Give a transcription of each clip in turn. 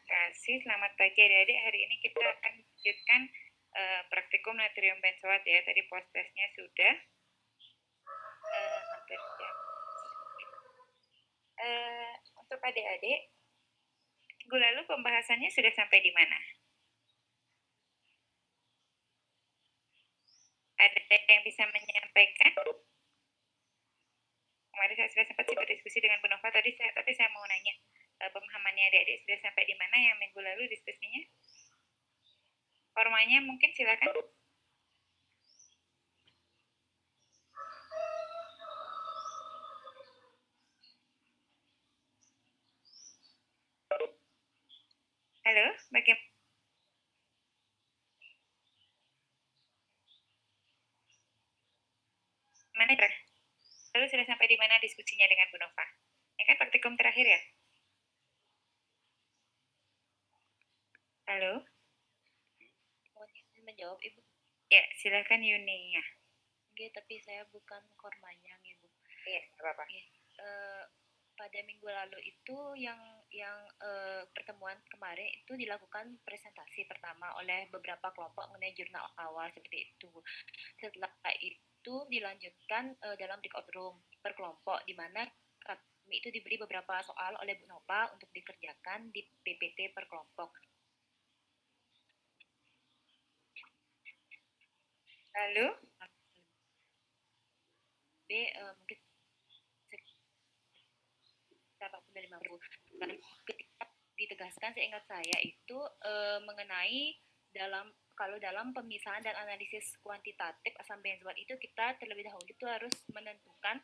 kasih. Selamat pagi adik-adik. Hari ini kita akan lanjutkan praktikum natrium benzoat ya. Tadi post-testnya sudah hampir jam. Untuk adik-adik, minggu lalu pembahasannya sudah sampai di mana? Ada yang bisa menyampaikan? Kemarin saya sudah sempat berdiskusi dengan Bu Nova tadi, tapi saya mau nanya pemahamannya adik-adik sudah sampai di mana yang minggu lalu diskusinya? Formanya mungkin silakan. Halo, bagaimana? Mana ya? Lalu sudah sampai di mana diskusinya dengan Bu Nova? Ini kan praktikum terakhir ya? Halo? Mau menjawab Ibu? Ya, silakan Yunia. Oke, tapi saya bukan kormanya Ibu. Iya, apa-apa. Pada minggu lalu itu yang pertemuan kemarin itu dilakukan presentasi pertama oleh beberapa kelompok mengenai jurnal awal seperti itu. Setelah itu dilanjutkan dalam breakout room per kelompok di mana kami itu diberi beberapa soal oleh Bu Nova untuk dikerjakan di PPT per kelompok. Lalu? Mungkin sekitar 45.000. Dan ketika ditegaskan seingat saya itu mengenai dalam pemisahan dan analisis kuantitatif asam benzoat itu kita terlebih dahulu itu harus menentukan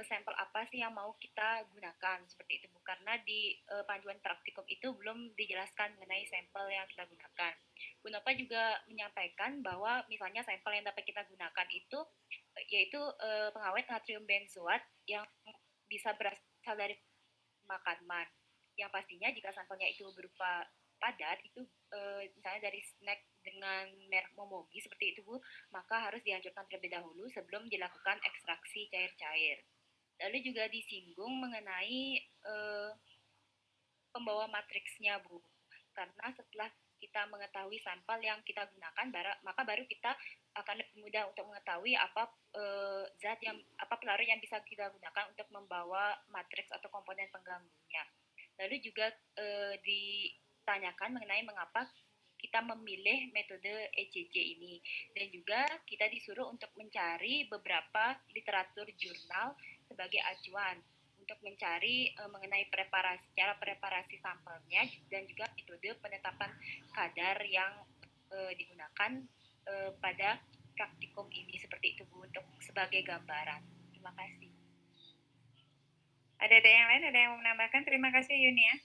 sampel apa sih yang mau kita gunakan seperti itu Bu, karena di panduan praktikum itu belum dijelaskan mengenai sampel yang kita gunakan. Bu Nova juga menyampaikan bahwa misalnya sampel yang dapat kita gunakan itu yaitu pengawet natrium benzoat yang bisa berasal dari makanan. Yang pastinya jika sampelnya itu berupa padat itu misalnya dari snack dengan merek Momogi seperti itu Bu, maka harus dihancurkan terlebih dahulu sebelum dilakukan ekstraksi cair-cair. Lalu juga disinggung mengenai pembawa matriksnya Bu, karena setelah kita mengetahui sampel yang kita gunakan, maka baru kita akan lebih mudah untuk mengetahui apa zat yang apa pelarut yang bisa kita gunakan untuk membawa matriks atau komponen pengganggunya. Lalu juga ditanyakan mengenai mengapa kita memilih metode ECC ini, dan juga kita disuruh untuk mencari beberapa literatur jurnal sebagai acuan untuk mencari mengenai cara preparasi sampelnya dan juga metode penetapan kadar yang digunakan pada praktikum ini seperti itu Bu, untuk sebagai gambaran. Terima kasih. Ada yang lain? Ada yang mau menambahkan? Terima kasih Yunia.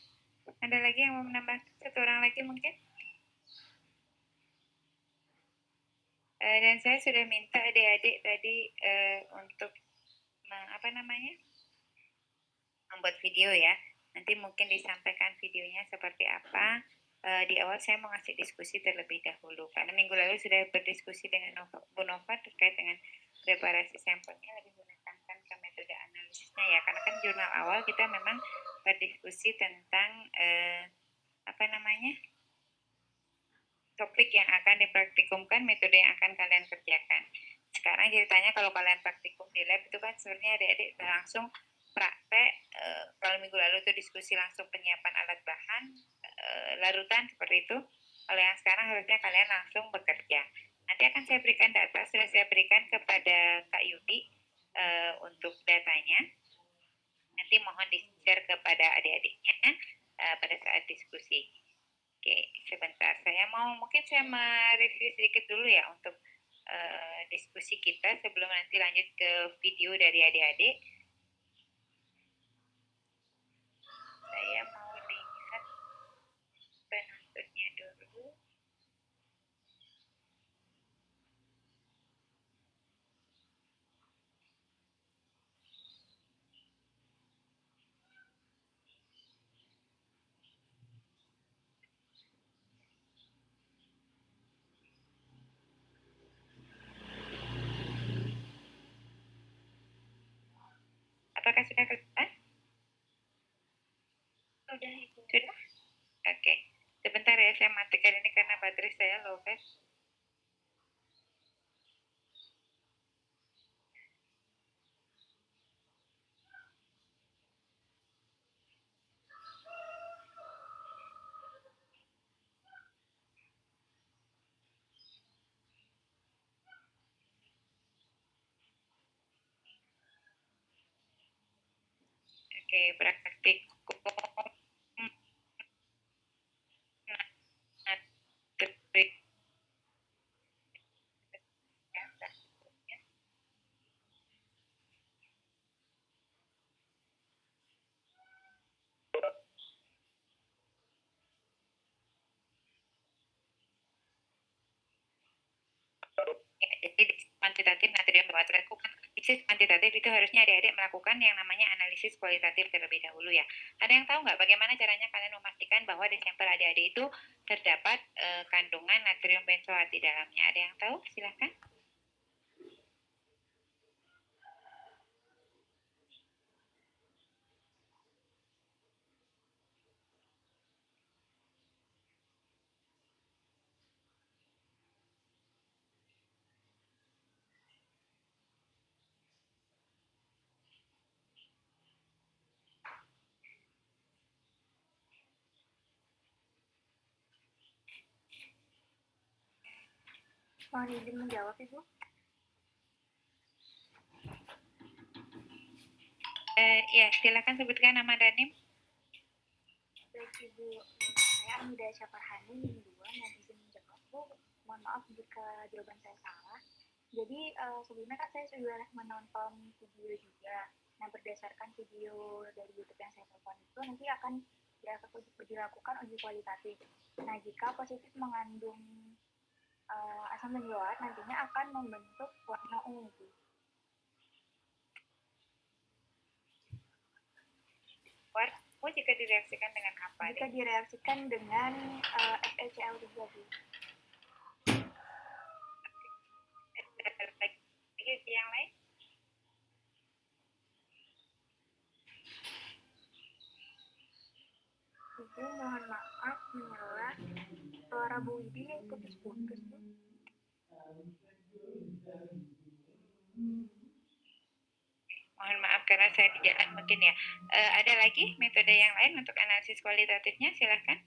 Ada lagi yang mau menambahkan? Satu orang lagi mungkin? Dan saya sudah minta adik-adik tadi untuk membuat video ya. Nanti mungkin disampaikan videonya seperti apa. Di awal saya mau ngasih diskusi terlebih dahulu karena minggu lalu sudah berdiskusi dengan Bu Nova terkait dengan preparasi sampelnya, lebih menekankan ke metode analisisnya ya, karena kan jurnal awal kita memang berdiskusi tentang topik yang akan dipraktikumkan, metode yang akan kalian kerjakan. Sekarang ceritanya kalau kalian praktikum di lab itu kan sebenarnya adik-adik langsung praktek. Kalau minggu lalu itu diskusi langsung penyiapan alat bahan, larutan seperti itu. Kalau yang sekarang harusnya kalian langsung bekerja. Nanti akan saya berikan data, sudah saya berikan kepada Kak Yudi untuk datanya. Nanti mohon di-share kepada adik-adiknya pada saat diskusi. Oke, sebentar. Mungkin saya mereview sedikit dulu ya untuk diskusi kita sebelum nanti lanjut ke video dari adik-adik. Saya mau lihat penontonnya dulu. Apakah sudah kelihatan? Sudah, Ibu. Sudah? Oke. saya matikan ini karena baterai saya low, guys. Oke, praktikum natrium ya, jadi kuantitatif natrium benzoat analisis kuantitatif itu harusnya adik-adik melakukan yang namanya analisis kualitatif terlebih dahulu ya. Ada yang tahu nggak bagaimana caranya kalian memastikan bahwa di sampel adik-adik itu terdapat kandungan natrium benzoat di dalamnya? Ada yang tahu? Silahkan. Mohon izin menjawab, Ibu. Ya, silakan sebutkan nama Danim. Baik, Ibu. Saya Amida Syafarhani, NIM 2. Mohon izin menjawab, Bu. Mohon maaf jika jawaban saya salah. Jadi, sebelumnya kan saya sudah menonton video juga. Nah, berdasarkan video dari YouTube yang saya tonton itu, nanti akan dilakukan uji kualitatif. Nah, jika positif mengandung asam benzoat, nantinya akan membentuk warna ungu. Warna jika direaksikan dengan apa? Jika direaksikan dengan FeCl3, Bu. Lagi yang lain? Ibu, mohon maaf menyela. Suara Bu Widi putus-putus, Bu. Mohon maaf karena saya di jalan mungkin ya. Ada lagi metode yang lain untuk analisis kualitatifnya? Silahkan.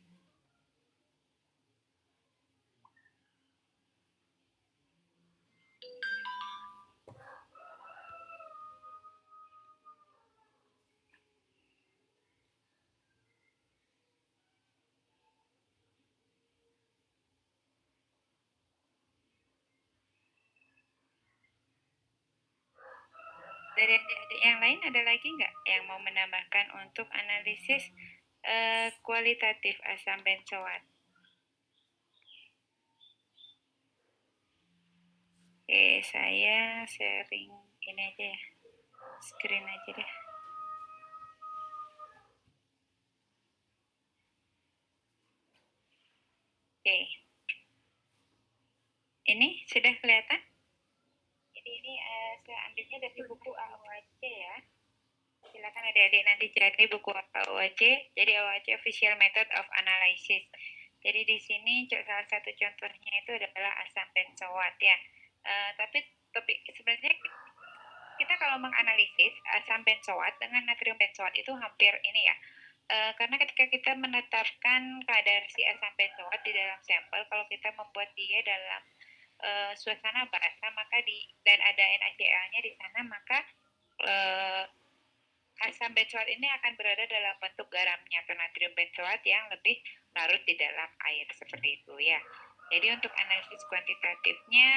Dari adik-adik yang lain ada lagi nggak yang mau menambahkan untuk analisis kualitatif asam benzoat? Oke, saya sharing ini aja ya, screen aja deh. Oke, ini sudah kelihatan? Jadi ini saya ambilnya dari buku AOAC ya. Silakan adik-adik nanti cari buku AOAC. Jadi AOAC Official Method of Analysis. Jadi di sini salah satu contohnya itu adalah asam benzoat ya. Tapi sebenarnya kita kalau menganalisis asam benzoat dengan natrium benzoat itu hampir ini ya. Karena ketika kita menetapkan kadar si asam benzoat di dalam sampel, kalau kita membuat dia dalam suasana basah maka dan ada NaCl-nya di sana, maka asam benzoat ini akan berada dalam bentuk garamnya atau natrium benzoat yang lebih larut di dalam air seperti itu ya. Jadi untuk analisis kuantitatifnya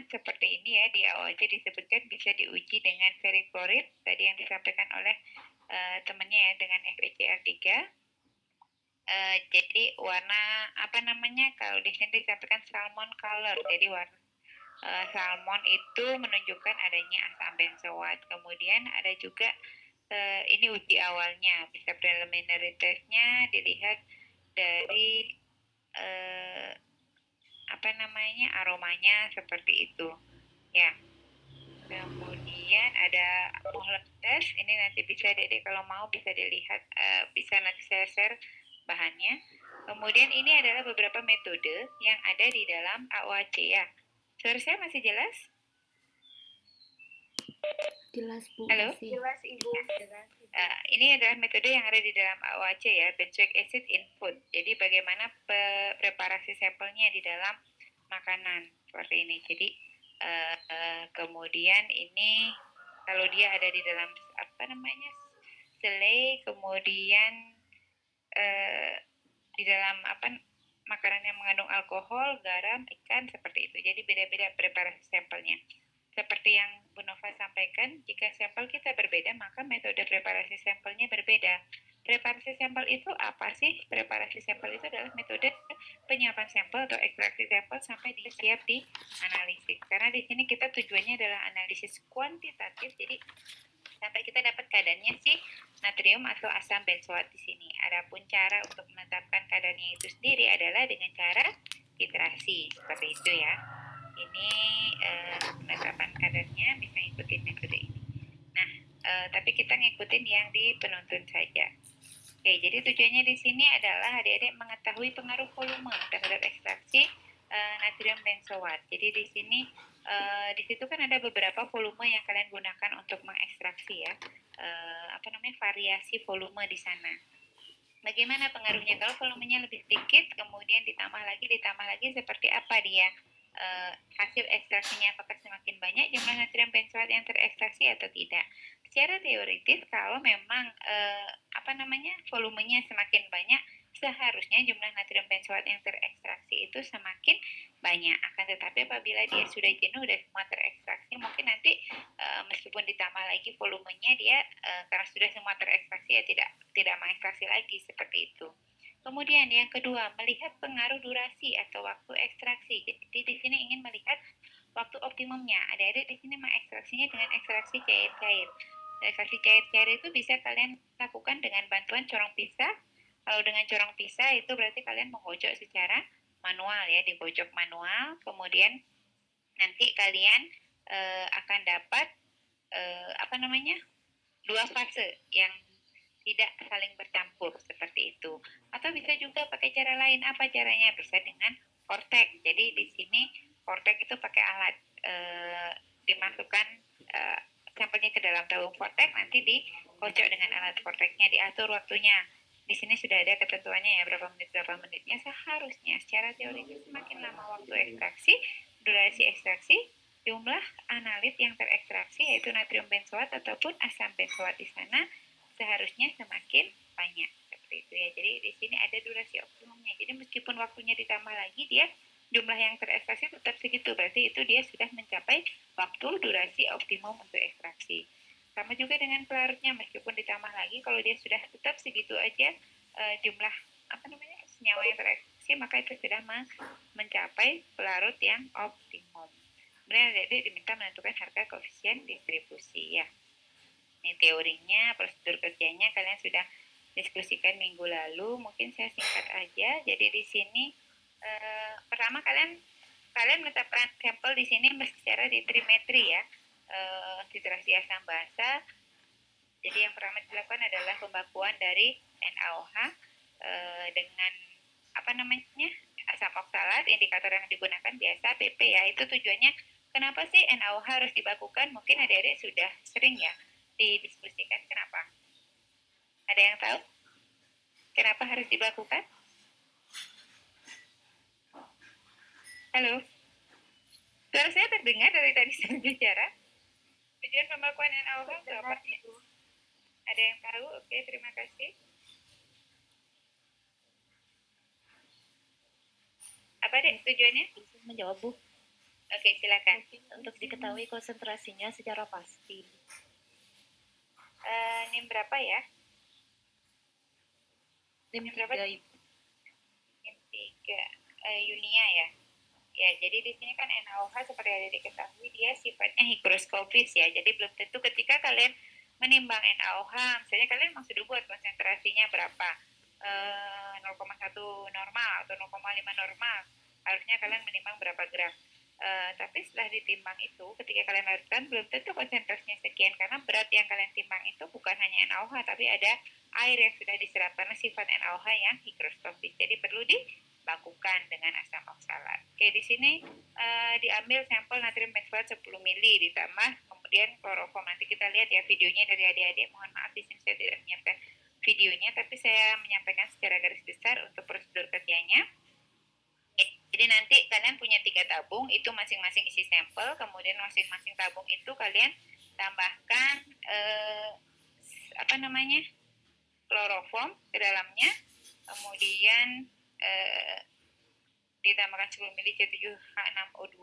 seperti ini ya, di AOAC disebutkan bisa diuji dengan ferriklorid tadi yang disampaikan oleh temannya ya, dengan FeCl3. Jadi warna apa namanya, kalau di sini disampaikan salmon color, jadi warna salmon itu menunjukkan adanya asam benzoat. Kemudian ada juga ini uji awalnya, bisa preliminary testnya dilihat dari apa namanya, aromanya seperti itu ya. Kemudian ada Mohlem test, ini nanti bisa Dedek kalau mau bisa dilihat, bisa nanti saya share bahannya. Kemudian ini adalah beberapa metode yang ada di dalam AOAC ya. Suara saya masih jelas? Jelas Bu. Halo? Masih. Jelas Ibu. Ini adalah metode yang ada di dalam AOAC ya, benzoic acid in food. Jadi bagaimana preparasi sampelnya di dalam makanan seperti ini. Jadi kemudian ini kalau dia ada di dalam selai, kemudian di dalam makanan yang mengandung alkohol, garam, ikan seperti itu. Jadi beda-beda preparasi sampelnya. Seperti yang Bu Nova sampaikan, jika sampel kita berbeda, maka metode preparasi sampelnya berbeda. Preparasi sampel itu apa sih? Preparasi sampel itu adalah metode penyiapan sampel atau ekstraksi sampel sampai siap di analisis. Karena di sini kita tujuannya adalah analisis kuantitatif, jadi sampai kita dapat kadarnya si natrium atau asam benzoat di sini. Adapun cara untuk menetapkan kadarnya itu sendiri adalah dengan cara titrasi, seperti itu ya. Ini penetapan kadarnya bisa ngikutin metode ini. Nah, tapi kita ngikutin yang di penuntun saja. Oke, jadi tujuannya di sini adalah adik-adik mengetahui pengaruh volume terhadap ekstraksi natrium benzoat. Jadi di sini di situ kan ada beberapa volume yang kalian gunakan untuk mengekstraksi ya. Variasi volume di sana. Bagaimana pengaruhnya kalau volumenya lebih sedikit, kemudian ditambah lagi seperti apa dia hasil ekstraksinya, apakah semakin banyak jumlah natrium benzoat yang terekstraksi atau tidak. Secara teoritis kalau memang volumenya semakin banyak, seharusnya jumlah natrium benzoat yang terekstraksi itu semakin banyak. Akan tetapi apabila dia sudah jenuh dan semua terekstraksi, mungkin nanti meskipun ditambah lagi volumenya, dia karena sudah semua terekstraksi ya tidak mengekstraksi lagi seperti itu. Kemudian yang kedua, melihat pengaruh durasi atau waktu ekstraksi. Jadi di sini ingin melihat waktu optimumnya. Adik-adik di sini mengekstraksinya dengan ekstraksi cair-cair. Ekstraksi cair-cair itu bisa kalian lakukan dengan bantuan corong pisah. Kalau dengan corong pisah itu berarti kalian menggocok secara manual ya, digocok manual. Kemudian nanti kalian akan dapat dua fase yang tidak saling bercampur seperti itu. Atau bisa juga pakai cara lain. Apa caranya? Bisa dengan kortek. Jadi di sini kortek itu pakai alat dimasukkan sampelnya ke dalam tabung kortek, nanti dikocok dengan alat korteknya, diatur waktunya. Di sini sudah ada ketentuannya ya, berapa menitnya. Seharusnya secara teoritis semakin lama waktu ekstraksi, durasi ekstraksi, jumlah analit yang terekstraksi yaitu natrium benzoat ataupun asam benzoat di sana seharusnya semakin banyak seperti itu ya. Jadi di sini ada durasi optimumnya. Jadi meskipun waktunya ditambah lagi, dia jumlah yang terekstraksi tetap segitu. Berarti itu dia sudah mencapai waktu durasi optimum untuk ekstraksi. Sama juga dengan pelarutnya, meskipun ditambah lagi, kalau dia sudah tetap segitu aja jumlah senyawa yang terekstraksi, maka itu sudah mencapai pelarut yang optimum. Kemudian adik diminta menentukan harga koefisien distribusi ya. Ini teorinya, prosedur kerjanya kalian sudah diskusikan minggu lalu. Mungkin saya singkat aja. Jadi di sini pertama kalian menetapkan sampel di sini secara ditrimetri ya, titrasi asam basa. Jadi yang pertama dilakukan adalah pembakuan dari NaOH dengan asam oksalat. Indikator yang digunakan biasa PP ya. Itu tujuannya kenapa sih NaOH harus dibakukan? Mungkin adik-adik sudah sering ya didiskusikan. Kenapa? Ada yang tahu? Kenapa harus dibakukan? Halo? Suara saya terdengar dari tadi saya bicara. Tujuan pembakuan NaOH itu apa sih? Ada yang tahu? Oke, terima kasih. Apa deh tujuannya? Bisa menjawab Bu. Oke, silakan. Untuk diketahui konsentrasinya secara pasti. NIM berapa ya? NIM berapa? 3 Ibu. NIM 3 Yunia ya. Ya, jadi di sini kan NaOH seperti yang diketahui dia sifatnya higroskopis ya. Jadi belum tentu ketika kalian menimbang NaOH, misalnya kalian memang sudah buat konsentrasinya berapa, 0,1 normal atau 0,5 normal, harusnya kalian menimbang berapa gram. Tapi setelah ditimbang itu, ketika kalian larutkan, belum tentu konsentrasinya sekian, karena berat yang kalian timbang itu bukan hanya NaOH, tapi ada air yang sudah diserap, karena sifat NaOH yang higroskopis. Jadi perlu dibakukan dengan asam oksalat. Oke, di sini diambil sampel natrium benzoat 10 ml, ditambah kemudian kloroform. Nanti kita lihat ya videonya dari adik-adik. Mohon maaf, di sini saya tidak menyiapkan videonya, tapi saya menyampaikan secara garis besar untuk prosedur kerjanya. Jadi nanti kalian punya 3 tabung, itu masing-masing isi sampel, kemudian masing-masing tabung itu kalian tambahkan kloroform ke dalamnya, kemudian ditambahkan 10 ml C7H6O2,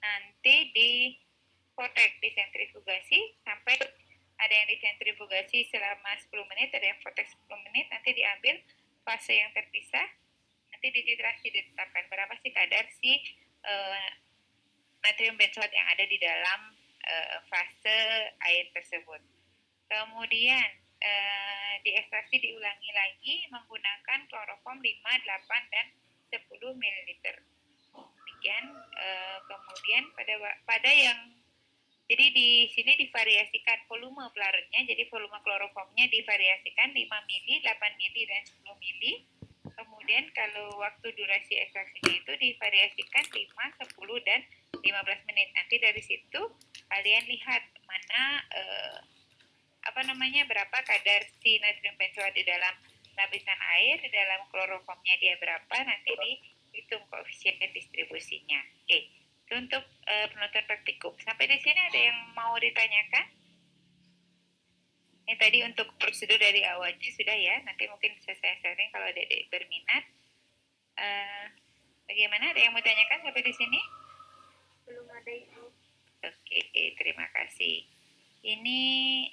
nanti dipotek, disentrifugasi sampai ada yang disentrifugasi selama 10 menit, ada yang potek 10 menit, nanti diambil fase yang terpisah, nanti dititrasi, ditetapkan berapa sih kadar si natrium benzoat yang ada di dalam fase air tersebut. Kemudian diekstraksi, diulangi lagi menggunakan kloroform 5, 8, dan 10 ml. Demikian. Kemudian pada yang jadi di sini divariasikan volume pelarutnya, jadi volume kloroformnya divariasikan 5 ml, 8 ml, dan 10 ml. Kemudian kalau waktu durasi ekstraksinya itu divariasikan 5, 10, dan 15 menit. Nanti dari situ kalian lihat mana berapa kadar si natrium benzoat di dalam lapisan air, di dalam kloroformnya dia berapa, nanti dihitung koefisien distribusinya. Oke, itu untuk penonton praktikum. Sampai di sini ada yang mau ditanyakan? Ini tadi untuk prosedur dari awalnya sudah ya, nanti mungkin bisa saya sharing kalau adik-adik berminat. Bagaimana, ada yang mau tanyakan sampai di sini? Belum ada Ibu. Oke, terima kasih. Ini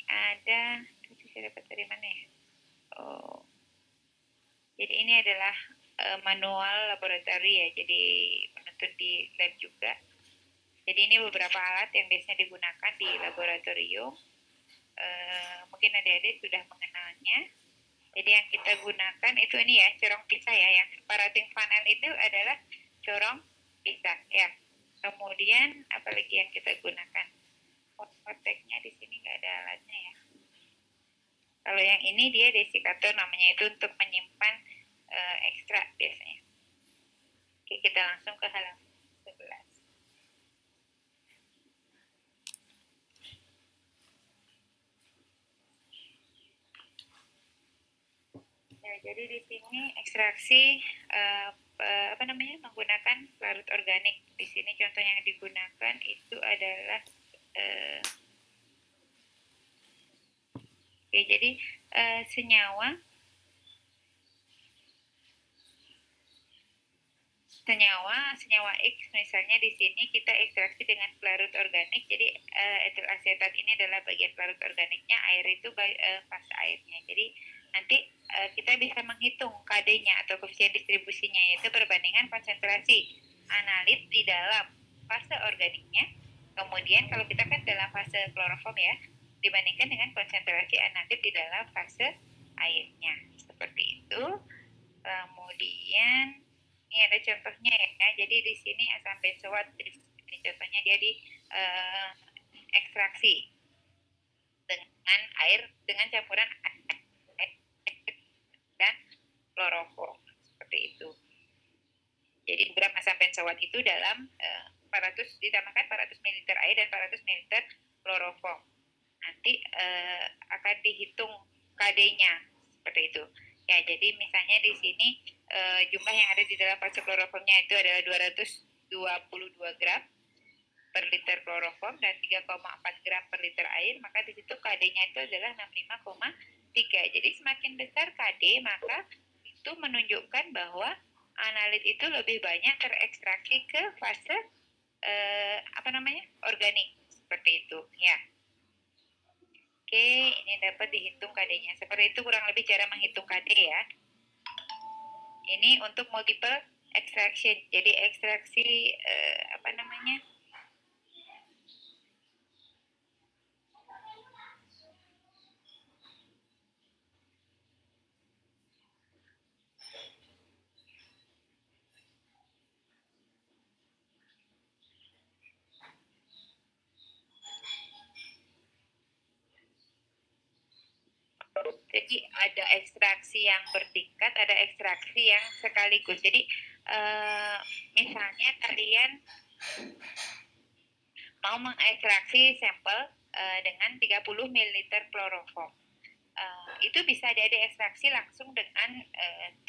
ada, saya dapat dari mana ya? Oh, jadi ini adalah manual laboratori ya, jadi menuntut di lab juga. Jadi ini beberapa alat yang biasanya digunakan di laboratorium. Mungkin adik-adik sudah mengenalnya. Jadi yang kita gunakan itu ini ya, corong pisah ya. Yang separating funnel itu adalah corong pisah ya. Kemudian apalagi yang kita gunakan? Poteknya di sini nggak ada alatnya ya. Kalau yang ini dia desikator namanya, itu untuk menyimpan ekstrak biasanya. Oke, kita langsung ke halaman 11. Ya, jadi di sini ekstraksi menggunakan larut organik. Di sini contoh yang digunakan itu adalah jadi senyawa X misalnya di sini kita ekstraksi dengan pelarut organik. Jadi etil asetat ini adalah bagian pelarut organiknya, air itu fase airnya. Jadi nanti kita bisa menghitung KD-nya atau koefisien distribusinya, yaitu perbandingan konsentrasi analit di dalam fase organiknya. Kemudian kalau kita kan dalam fase kloroform ya, dibandingkan dengan konsentrasi analit di dalam fase airnya. Seperti itu. Kemudian ini ada contohnya ya. Jadi di sini asam benzoat, ini contohnya dia di ekstraksi dengan air, dengan campuran air dan kloroform, seperti itu. Jadi gram asam benzoat itu dalam 400 ditambahkan 400 ml air dan 400 ml kloroform. Nanti akan dihitung KD-nya seperti itu. Ya, jadi misalnya di sini jumlah yang ada di dalam fase kloroformnya itu adalah 222 gram per liter kloroform dan 3,4 gram per liter air, maka di situ KD-nya itu adalah 65,3. Jadi semakin besar KD, maka itu menunjukkan bahwa analit itu lebih banyak terekstraksi ke fase organik, seperti itu ya. Oke, ini dapat dihitung KD-nya. Seperti itu kurang lebih cara menghitung KD ya. Ini untuk multiple extraction. Jadi ekstraksi Jadi ada ekstraksi yang bertingkat, ada ekstraksi yang sekaligus. Jadi misalnya kalian mau mengekstraksi sampel dengan 30 ml kloroform. Itu bisa diekstraksi langsung dengan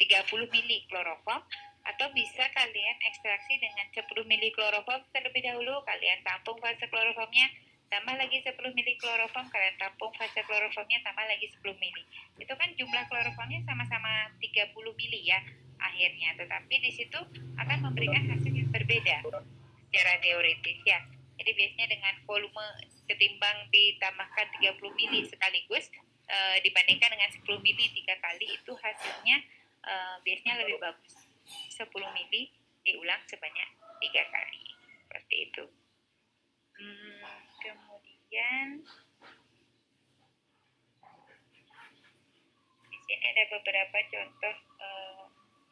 30 mili kloroform, atau bisa kalian ekstraksi dengan 10 mili kloroform terlebih dahulu. Kalian tampung fase kloroformnya, tambah lagi 10 mili kloroform, kalian tampung fase kloroformnya, tambah lagi 10 mili. Itu kan jumlah kloroformnya sama-sama 30 mili ya akhirnya, tetapi di situ akan memberikan hasil yang berbeda secara teoritis ya. Jadi biasanya dengan volume ketimbang ditambahkan 30 mili sekaligus dibandingkan dengan 10 mili 3 kali, itu hasilnya biasanya lebih bagus. 10 mili diulang sebanyak 3 kali. Seperti itu. Kemudian di sini ada beberapa contoh.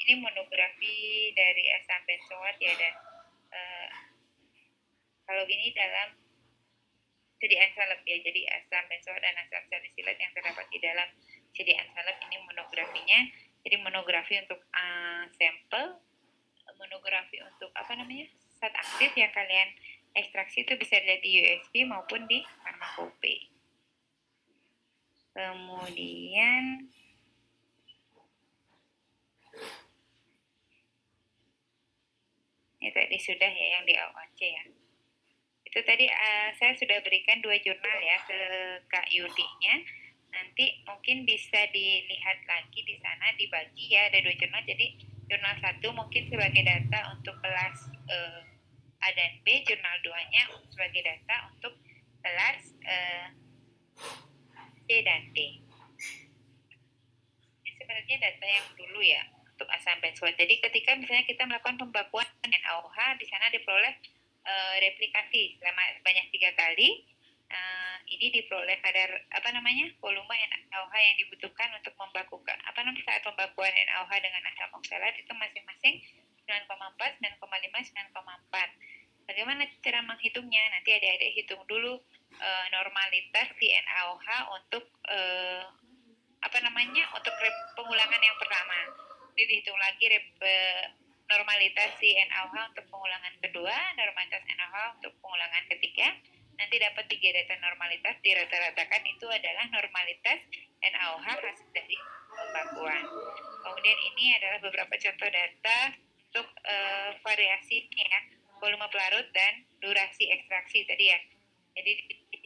Ini monografi dari asam benzoat ya, dan kalau ini dalam sediaan salep ya, jadi asam benzoat dan asam salisilat yang terdapat di dalam sediaan salep, ini monografinya. Jadi monografi untuk sampel, monografi untuk zat aktif yang kalian ekstraksi itu bisa dilihat di USP maupun di farmakope. Kemudian ini tadi sudah ya yang di AOC ya. Itu tadi saya sudah berikan 2 jurnal ya ke Kak Yudi-nya. Nanti mungkin bisa dilihat lagi di sana, dibagi ya, ada 2 jurnal. Jadi jurnal 1 mungkin sebagai data untuk kelas A dan B, jurnal 2-nya sebagai data untuk kelas C dan D. Ini sebenarnya data yang dulu ya untuk asam benzoat. Jadi ketika misalnya kita melakukan pembakuan NaOH, di sana diperoleh replikasi selama banyak 3 kali. Ini diperoleh kadar volume NaOH yang dibutuhkan untuk membakukan saat pembakuan NaOH dengan asam oksalat itu masing-masing 9,4, 9,5, 9,4. Bagaimana cara menghitungnya? Nanti adik-adik hitung dulu normalitas si NaOH untuk untuk pengulangan yang pertama. Jadi dihitung lagi normalitas si NaOH untuk pengulangan kedua, normalitas NaOH untuk pengulangan ketiga. Nanti dapat 3 data normalitas, dirata-ratakan, itu adalah normalitas NaOH hasil dari pembakuan. Kemudian ini adalah beberapa contoh data untuk variasinya ya, volume pelarut dan durasi ekstraksi tadi ya. Jadi di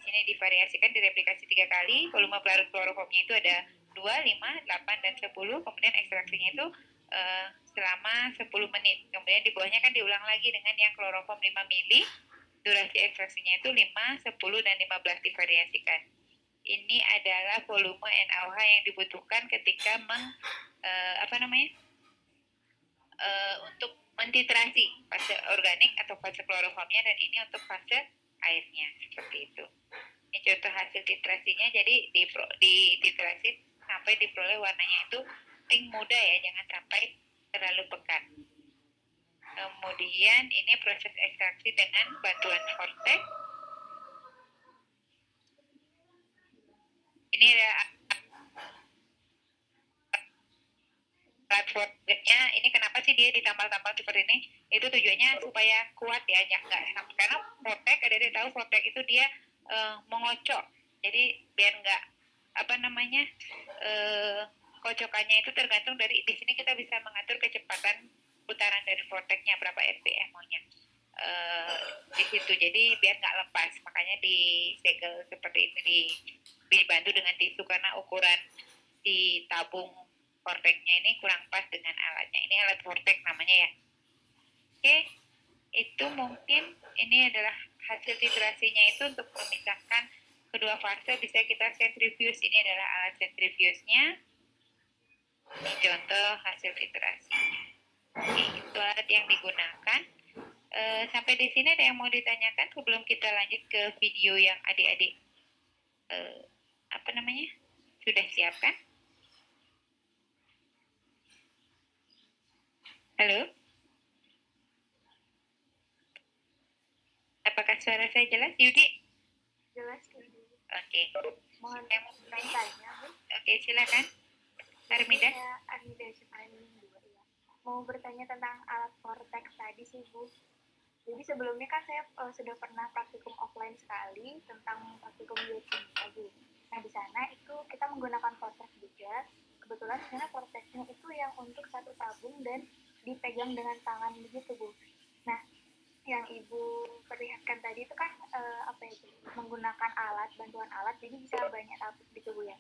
sini divariasikan, direplikasi 3 kali, volume pelarut kloroformnya itu ada 2, 5, 8, dan 10, kemudian ekstraksinya itu selama 10 menit. Kemudian di bawahnya kan diulang lagi dengan yang kloroform 5 mili, durasi ekstraksinya itu 5, 10, dan 15 divariasikan. Ini adalah volume NaOH yang dibutuhkan ketika untuk mentitrasi fase organik atau fase kloroformnya, dan ini untuk fase airnya, seperti itu. Ini contoh hasil titrasinya. Jadi di titrasi sampai diperoleh warnanya itu pink muda ya, jangan sampai terlalu pekat. Kemudian ini proses ekstraksi dengan bantuan vortex. Ini ada alat vortexnya. Ini kenapa sih dia ditambal-tambal seperti ini? Itu tujuannya supaya kuat ya, karena vortex, ada tahu vortex itu dia mengocok. Jadi biar nggak kocokannya itu tergantung dari, di sini kita bisa mengatur kecepatan putaran dari vortexnya berapa RPM maunya di situ. Jadi biar nggak lepas, makanya disegel seperti ini, dibantu dengan tisu karena ukuran di tabung vortexnya ini kurang pas dengan alatnya. Ini alat vortex namanya ya. Oke, itu mungkin ini adalah hasil titrasinya itu untuk memisahkan kedua fase. Bisa kita centrifuge, ini adalah alat centrifuge-nya. Ini contoh hasil titrasi. Oke, itu alat yang digunakan. Sampai di sini ada yang mau ditanyakan sebelum kita lanjut ke video yang adik-adik sudah siapkan? Halo? Apakah suara saya jelas, Yudi? Jelas. Oke. Mohon Yang mau bertanya? bertanya, Bu. Oke, silakan. Armida. Saya Armida Syafani 2 ya. Mau bertanya tentang alat vortex tadi sih, Bu. Jadi sebelumnya kan saya sudah pernah praktikum offline sekali tentang praktikum biokimia, Bu. Nah, di sana itu kita menggunakan vortex juga. Kebetulan di sana vortexnya itu yang untuk satu tabung dan dipegang dengan tangan begitu, Bu. Nah, yang Ibu perlihatkan tadi itu kan apa itu? Menggunakan alat, bantuan alat, jadi bisa banyak tabung gitu, Bu ya.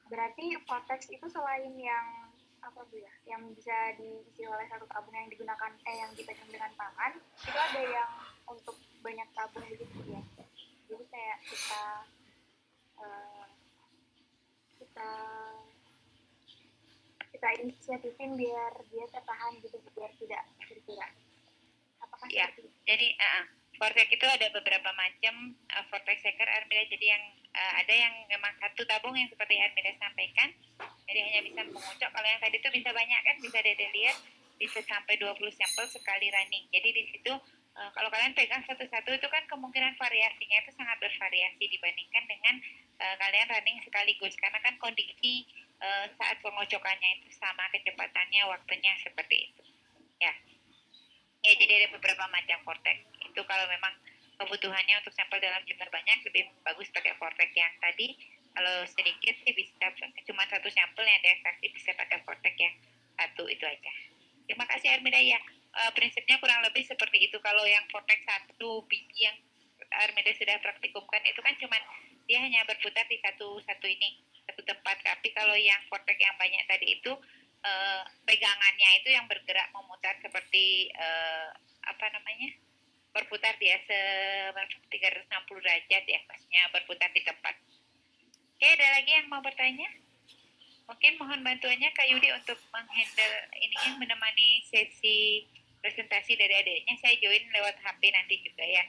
Berarti vortex itu selain yang apa Bu ya, yang bisa diisi oleh satu tabung yang digunakan yang dipegang dengan tangan, itu ada yang untuk banyak tabung begitu ya. Jadi kayak eh, kita kita inisiatifin biar dia tertahan gitu, biar tidak bergerak. Apakah Ya, seperti itu? jadi vortex itu ada beberapa macam vortex shaker Armida. Jadi yang ada yang memang satu tabung yang seperti Armida sampaikan. Jadi hanya bisa mengucap. Kalau yang tadi itu bisa banyak kan, bisa Dede lihat bisa sampai 20 sampel sekali running. Jadi di situ kalau kalian pegang satu-satu itu kan kemungkinan variasinya itu sangat bervariasi dibandingkan dengan kalian running sekaligus, karena kan kondisi saat pengocokannya itu sama, kecepatannya, waktunya seperti itu. Ya. Ya, jadi ada beberapa macam vortex. Itu kalau memang kebutuhannya untuk sampel dalam jumlah banyak, lebih bagus pakai vortex yang tadi. Kalau sedikit sih bisa cuma satu sampel yang diekstraksi, bisa pakai vortex yang satu itu aja. Terima kasih Armida ya. Prinsipnya kurang lebih seperti itu. Kalau yang vortex satu biji yang Armida sudah praktikumkan itu kan cuma dia hanya berputar di satu tempat. Tapi kalau yang vortex yang banyak tadi itu pegangannya itu yang bergerak memutar seperti berputar dia 360 derajat ya, maksudnya berputar di tempat. Oke, ada lagi yang mau bertanya? Mungkin mohon bantuannya Kak Yudi untuk menghandle ininya, menemani sesi presentasi dari adiknya. Saya join lewat HP nanti juga ya.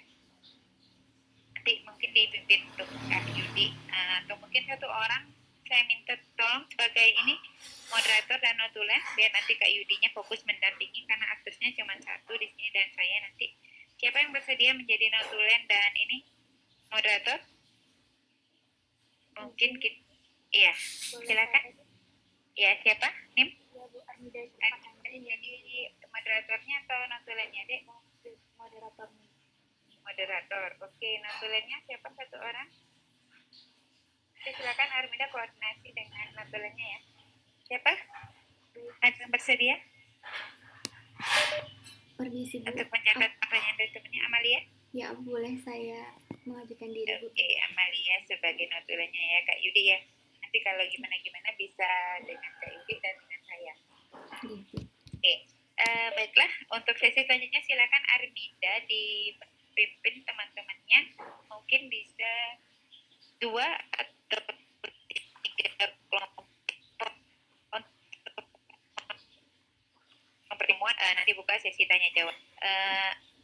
Nanti mungkin dipimpin untuk Kak Yudi, atau mungkin satu orang saya minta tolong sebagai ini moderator dan notulen, biar nanti Kak Yudinya fokus mendampingi karena aksesnya cuma satu di sini dan saya nanti. Siapa yang bersedia menjadi notulen dan ini moderator? Mungkin kita, iya, silakan. Ya, siapa? Nim? Ya Bu, Armida Jadi moderatornya atau notulennya, Dek? moderatornya. Moderator. Oke, notulennya siapa satu orang? Oke, silakan Armida koordinasi dengan notulennya ya. Siapa? Ada yang bersedia Permisi Bu. untuk mencatat pertanyaan dari temannya? Amalia? Ya, boleh saya mengajukan diri Bu? Oke, Amalia sebagai notulennya ya, Kak Yudi ya. Nanti kalau gimana-gimana bisa dengan Kak Yudi dan dengan saya. Gitu. Oke, baiklah. Untuk sesi selanjutnya silakan Armida dipimpin teman-temannya. Mungkin bisa 2 atau 3 kelompok pertemuan. Nanti buka sesi tanya jawab.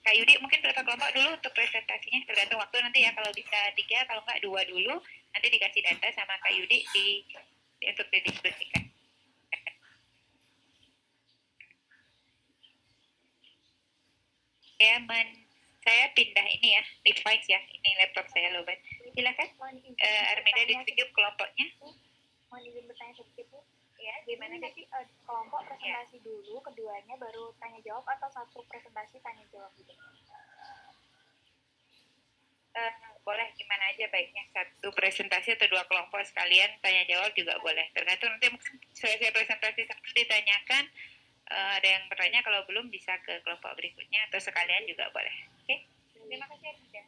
Kak Yudi mungkin berapa kelompok dulu untuk presentasinya, tergantung waktu nanti ya. Kalau bisa 3, kalau enggak 2 dulu. Nanti dikasih data sama Kak Yudi untuk didiskusikan. Saya pindah ini ya, device ya. Ini laptop saya lobat. Silakan. Armida ditunjuk kelompoknya. Mohon izin bertanya sedikit Bu. Ya, gimana Nanti kelompok presentasi dulu, keduanya baru tanya jawab, atau satu presentasi tanya jawab gitu? Boleh gimana aja baiknya, satu presentasi atau 2 kelompok sekalian tanya jawab juga boleh, tergantung nanti selesai presentasi satu ditanyakan, ada yang bertanya, kalau belum bisa ke kelompok berikutnya atau sekalian juga boleh. Oke, terima kasih Armida.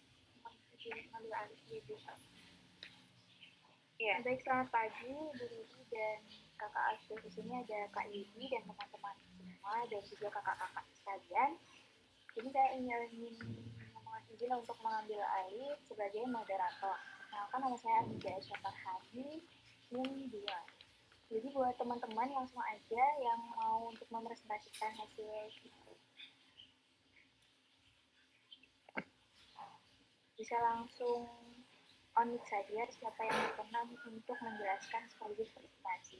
Ya. Baik, selamat pagi Bu Rudi dan kakak asuh. Di sini ada Kak Yudi dan teman-teman semua dan juga kakak-kakak sekalian. Jadi saya ingin mohon izin untuk mengambil alih sebagai moderator. Perkenalkan, nama saya Armida Syafani NIM 2. Jadi buat teman-teman langsung aja yang mau untuk mepresentasikan hasil bisa langsung on mic saja, siapa yang berkenan untuk menjelaskan sekaligus presentasi.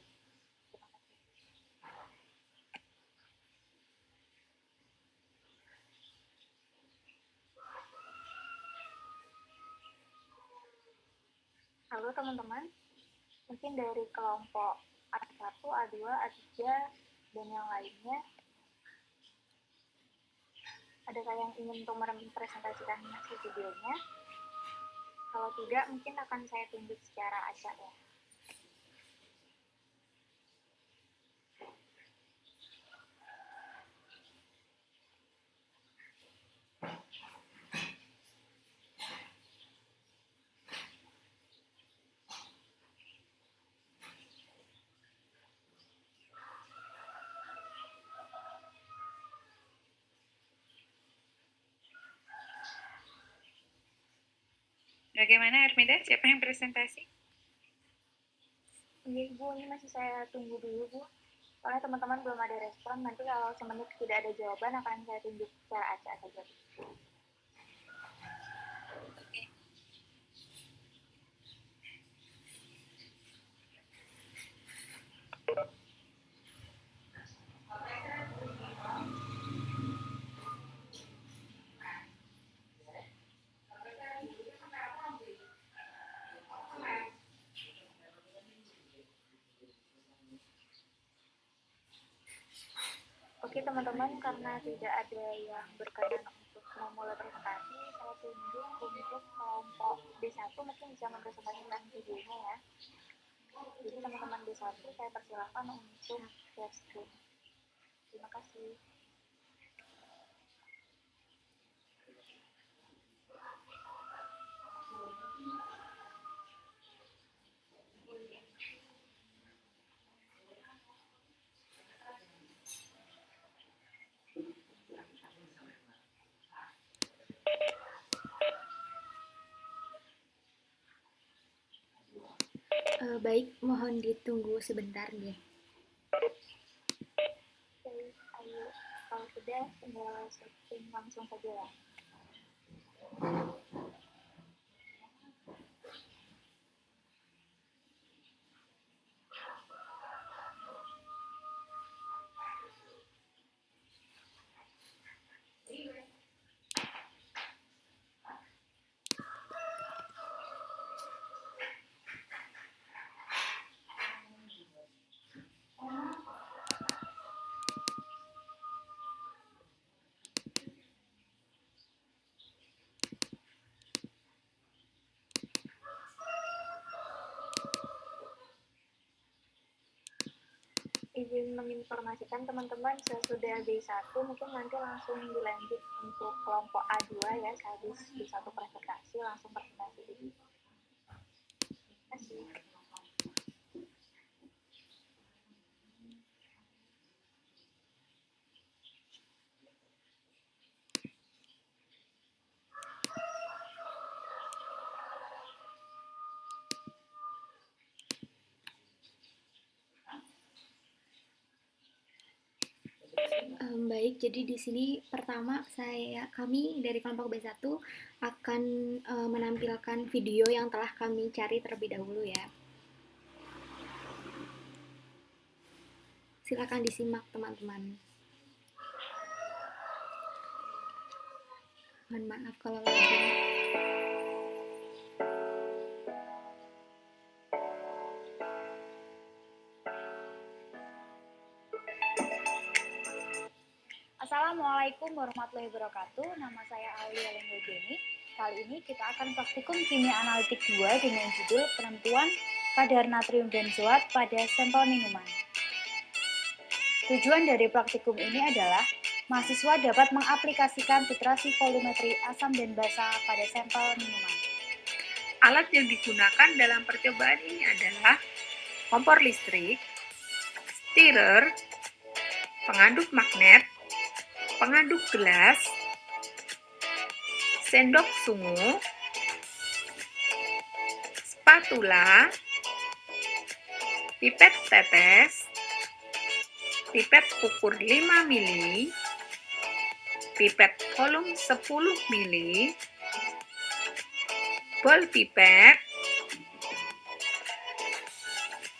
Halo teman-teman, mungkin dari kelompok A1, A2, A3, dan yang lainnya, adakah yang ingin untuk mempresentasikan hasil videonya? Kalau tidak, mungkin akan saya tunjuk secara acak ya. Bagaimana Armida? Siapa yang presentasi? Iya Bu, ini masih saya tunggu dulu Bu. Soalnya teman-teman belum ada respon, nanti kalau semenit tidak ada jawaban akan saya tunjuk secara acak saja. Oke teman-teman, karena tidak ada yang berkenan untuk memulai presentasi, saya tunjuk untuk kelompok B1 mungkin bisa mempresentasikan videonya ya. Jadi teman-teman B1 saya persilakan untuk share screen. Terima kasih. Baik, mohon ditunggu sebentar deh. Oke, ayo kalau sudah tinggal setting langsung saja ya. Izin menginformasikan teman-teman, sesudah B1 mungkin nanti langsung dilanjut untuk kelompok A2 ya, sehabis B1 presentasi langsung presentasi ini. Terima kasih. Baik, jadi di sini pertama kami dari kelompok B1 akan menampilkan video yang telah kami cari terlebih dahulu ya. Silakan disimak teman-teman. Mohon maaf kalau lagi. Assalamualaikum warahmatullahi wabarakatuh. Nama saya Aulia Lenggojeni. Kali ini kita akan praktikum kimia analitik 2 dengan judul penentuan kadar natrium benzoat pada sampel minuman. Tujuan dari praktikum ini adalah mahasiswa dapat mengaplikasikan titrasi volumetri asam dan basa pada sampel minuman. Alat yang digunakan dalam percobaan ini adalah kompor listrik, stirrer, pengaduk magnet, pengaduk gelas, sendok sungu, spatula, pipet tetes, pipet ukur 5 mili, pipet volume 10 mili, bol pipet,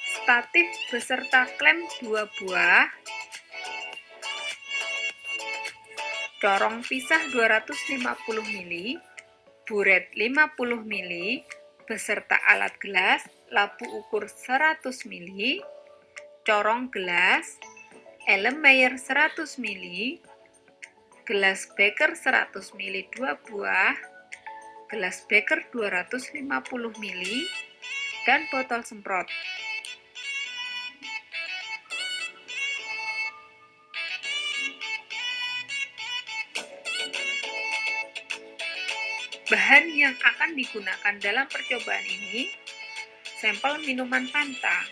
statif beserta klem 2 buah, corong pisah 250 mili, buret 50 mili, beserta alat gelas, labu ukur 100 ml, corong gelas, Erlenmeyer 100 ml, gelas beker 100 ml 2 buah, gelas beker 250 ml, dan botol semprot. Bahan yang akan digunakan dalam percobaan ini, sampel minuman Fanta,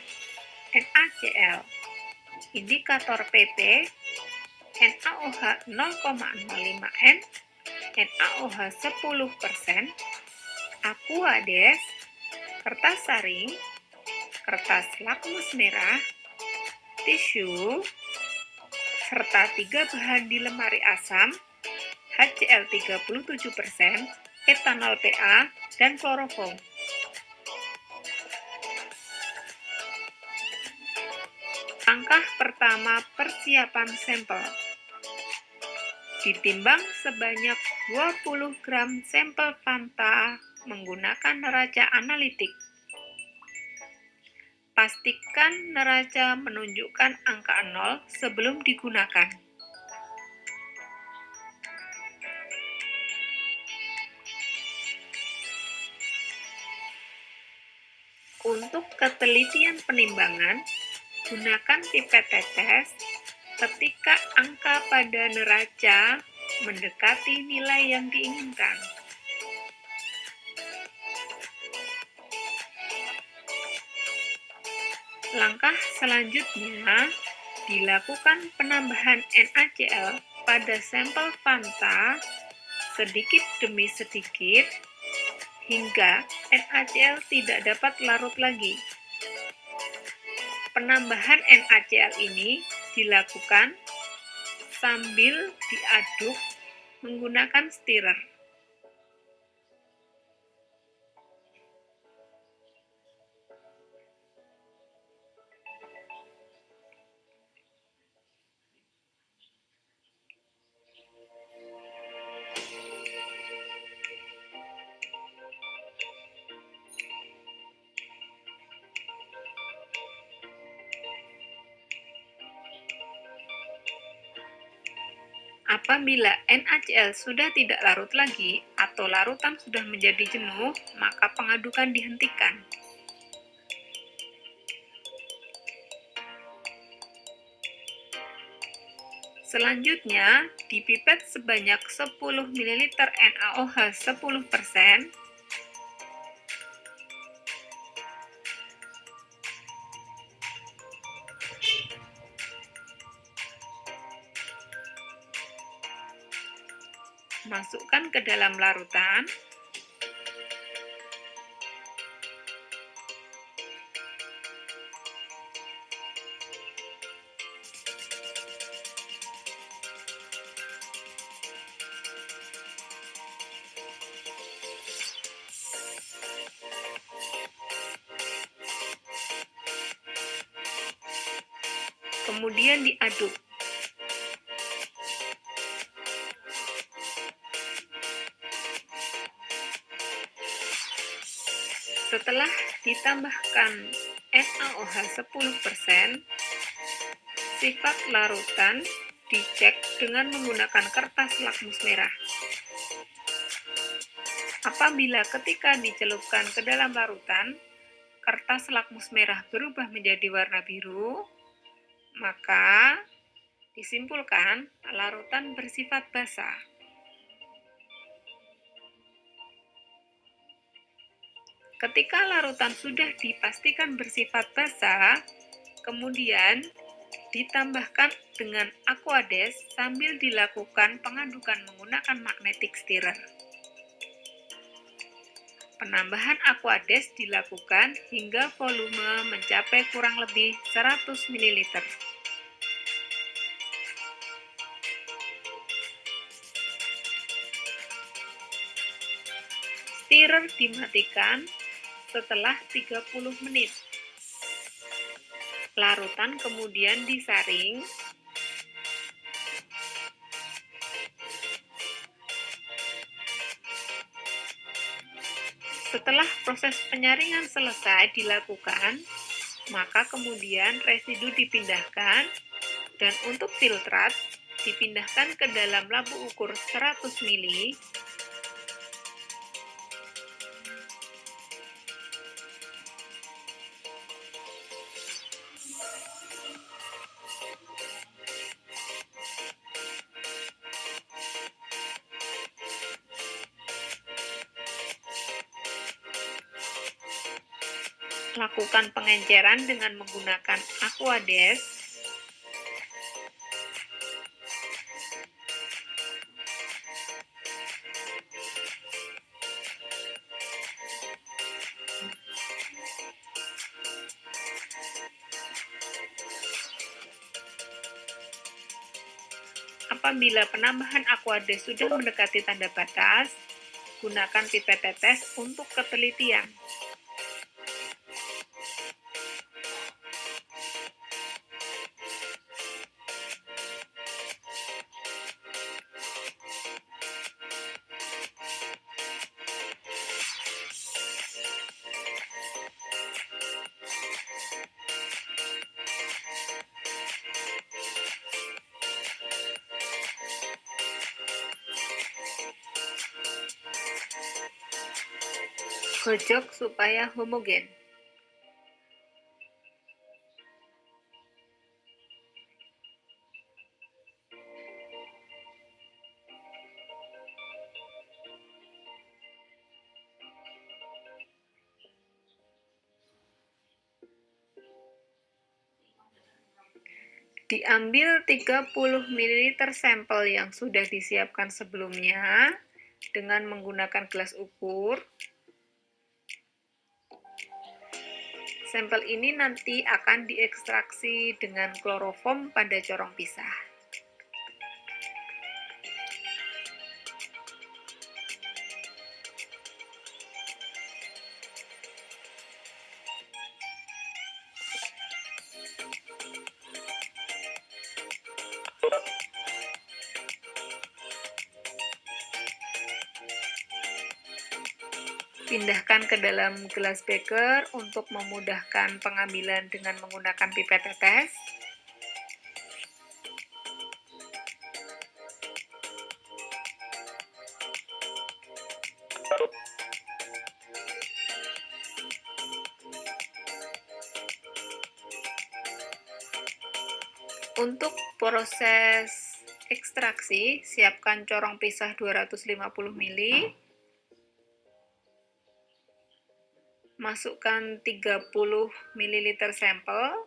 NaCl, indikator PP, NaOH 0,05N, NaOH 10%, Aquades, kertas saring, kertas lakmus merah, tisu, serta 3 bahan di lemari asam, HCl 37%, etanol PA, dan kloroform. Langkah pertama, persiapan sampel. Ditimbang sebanyak 20 gram sampel Fanta menggunakan neraca analitik. Pastikan neraca menunjukkan angka 0 sebelum digunakan. Untuk ketelitian penimbangan, gunakan pipet tetes ketika angka pada neraca mendekati nilai yang diinginkan. Langkah selanjutnya, dilakukan penambahan NaCl pada sampel Fanta sedikit demi sedikit hingga NaCl tidak dapat larut lagi. Penambahan NaCl ini dilakukan sambil diaduk menggunakan stirrer. Apabila NaCl sudah tidak larut lagi atau larutan sudah menjadi jenuh, maka pengadukan dihentikan. Selanjutnya, dipipet sebanyak 10 ml NaOH 10%, masukkan ke dalam larutan, kemudian diaduk. Setelah ditambahkan NaOH 10%, sifat larutan dicek dengan menggunakan kertas lakmus merah. Apabila ketika dicelupkan ke dalam larutan, kertas lakmus merah berubah menjadi warna biru, maka disimpulkan larutan bersifat basah. Ketika larutan sudah dipastikan bersifat basah, kemudian ditambahkan dengan Aquades sambil dilakukan pengadukan menggunakan magnetic stirrer. Penambahan Aquades dilakukan hingga volume mencapai kurang lebih 100 ml. Stirrer dimatikan setelah 30 menit. Larutan kemudian disaring Setelah proses penyaringan selesai dilakukan, maka kemudian residu dipindahkan dan untuk filtrat dipindahkan ke dalam labu ukur 100 ml. Lakukan pengenceran dengan menggunakan Aquades. Apabila penambahan Aquades sudah mendekati tanda batas, gunakan pipet tetes untuk ketelitian. Gojok supaya homogen. Diambil 30 ml sampel yang sudah disiapkan sebelumnya dengan menggunakan gelas ukur. Sampel ini nanti akan diekstraksi dengan kloroform pada corong pisah. Pindahkan ke dalam gelas beker untuk memudahkan pengambilan dengan menggunakan pipet tetes. Untuk proses ekstraksi, siapkan corong pisah 250 ml. Masukkan 30 ml sampel.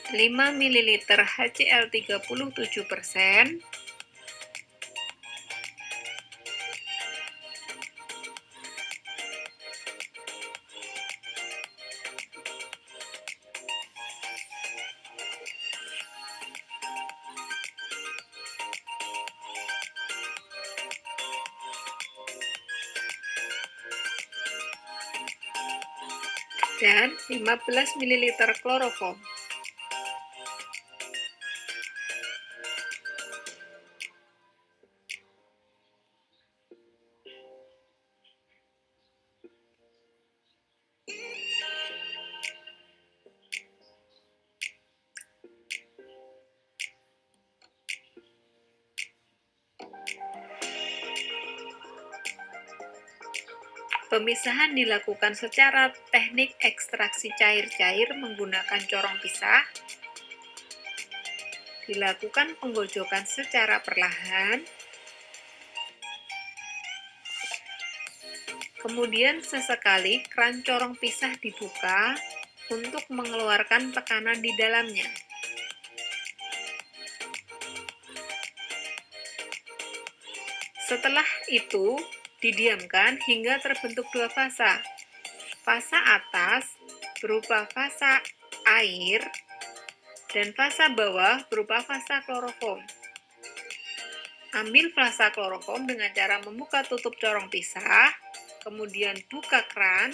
Lima ml HCl 37%, dan 15 ml kloroform. Pemisahan dilakukan secara teknik ekstraksi cair-cair menggunakan corong pisah. Dilakukan penggojokan secara perlahan. Kemudian sesekali keran corong pisah dibuka untuk mengeluarkan tekanan di dalamnya. Setelah itu, didiamkan hingga terbentuk dua fasa. Fasa atas berupa fasa air, dan fasa bawah berupa fasa kloroform. Ambil fasa kloroform dengan cara membuka tutup corong pisah, kemudian buka keran,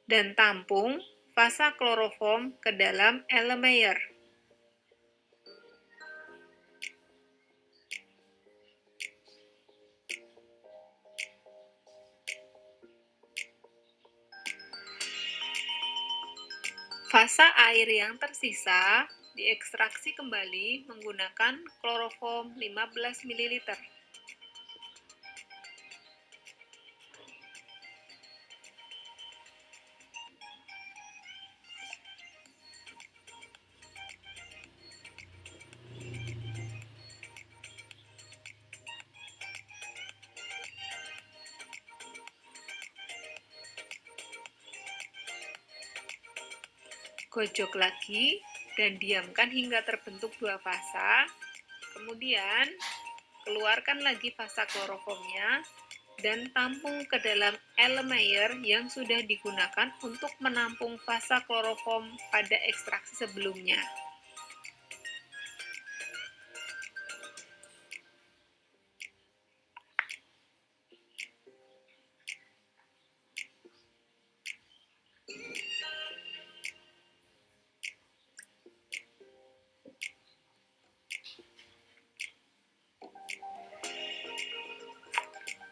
dan tampung fasa kloroform ke dalam Erlenmeyer. Fasa air yang tersisa diekstraksi kembali menggunakan kloroform 15 ml. Gojok lagi dan diamkan hingga terbentuk dua fasa. Kemudian, keluarkan lagi fasa kloroformnya dan tampung ke dalam Erlenmeyer yang sudah digunakan untuk menampung fasa kloroform pada ekstraksi sebelumnya.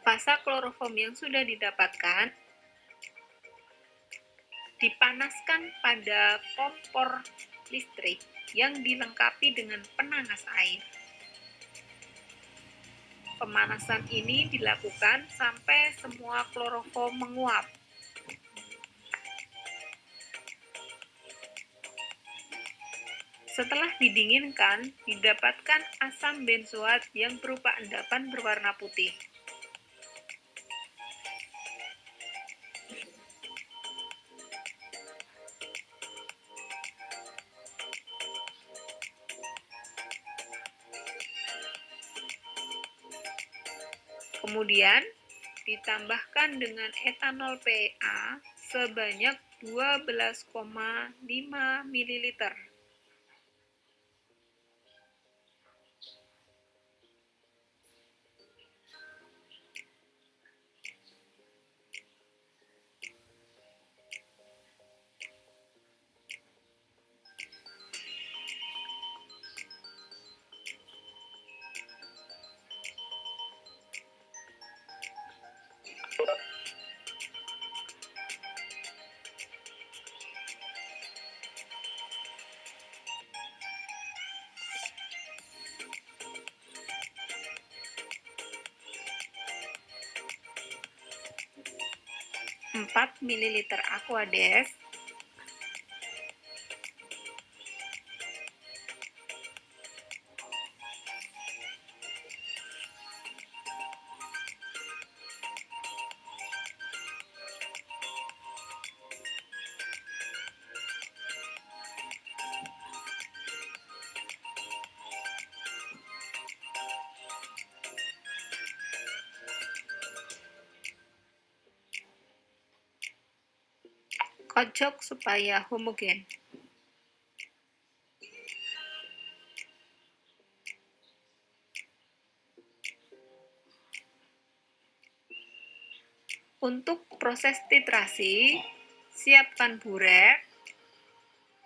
Fasa kloroform yang sudah didapatkan dipanaskan pada kompor listrik yang dilengkapi dengan penanas air. Pemanasan ini dilakukan sampai semua kloroform menguap. Setelah didinginkan, didapatkan asam benzoat yang berupa endapan berwarna putih. Kemudian, ditambahkan dengan etanol PA sebanyak 12,5 ml. Empat ml Aquades, kocok supaya homogen. Untuk proses titrasi, siapkan buret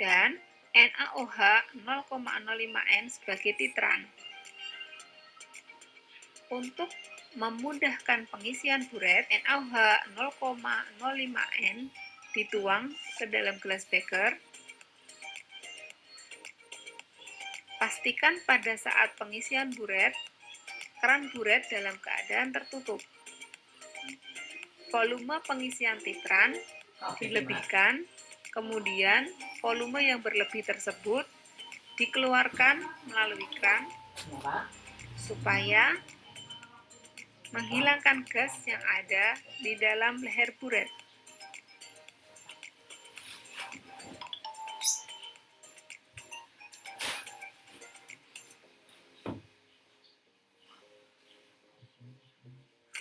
dan NaOH 0,05N sebagai titran. Untuk memudahkan pengisian buret, NaOH 0,05N dituang ke dalam gelas beker. Pastikan pada saat pengisian buret, keran buret dalam keadaan tertutup. Volume pengisian titran dilebihkan, kemudian volume yang berlebih tersebut dikeluarkan melalui keran supaya menghilangkan gas yang ada di dalam leher buret.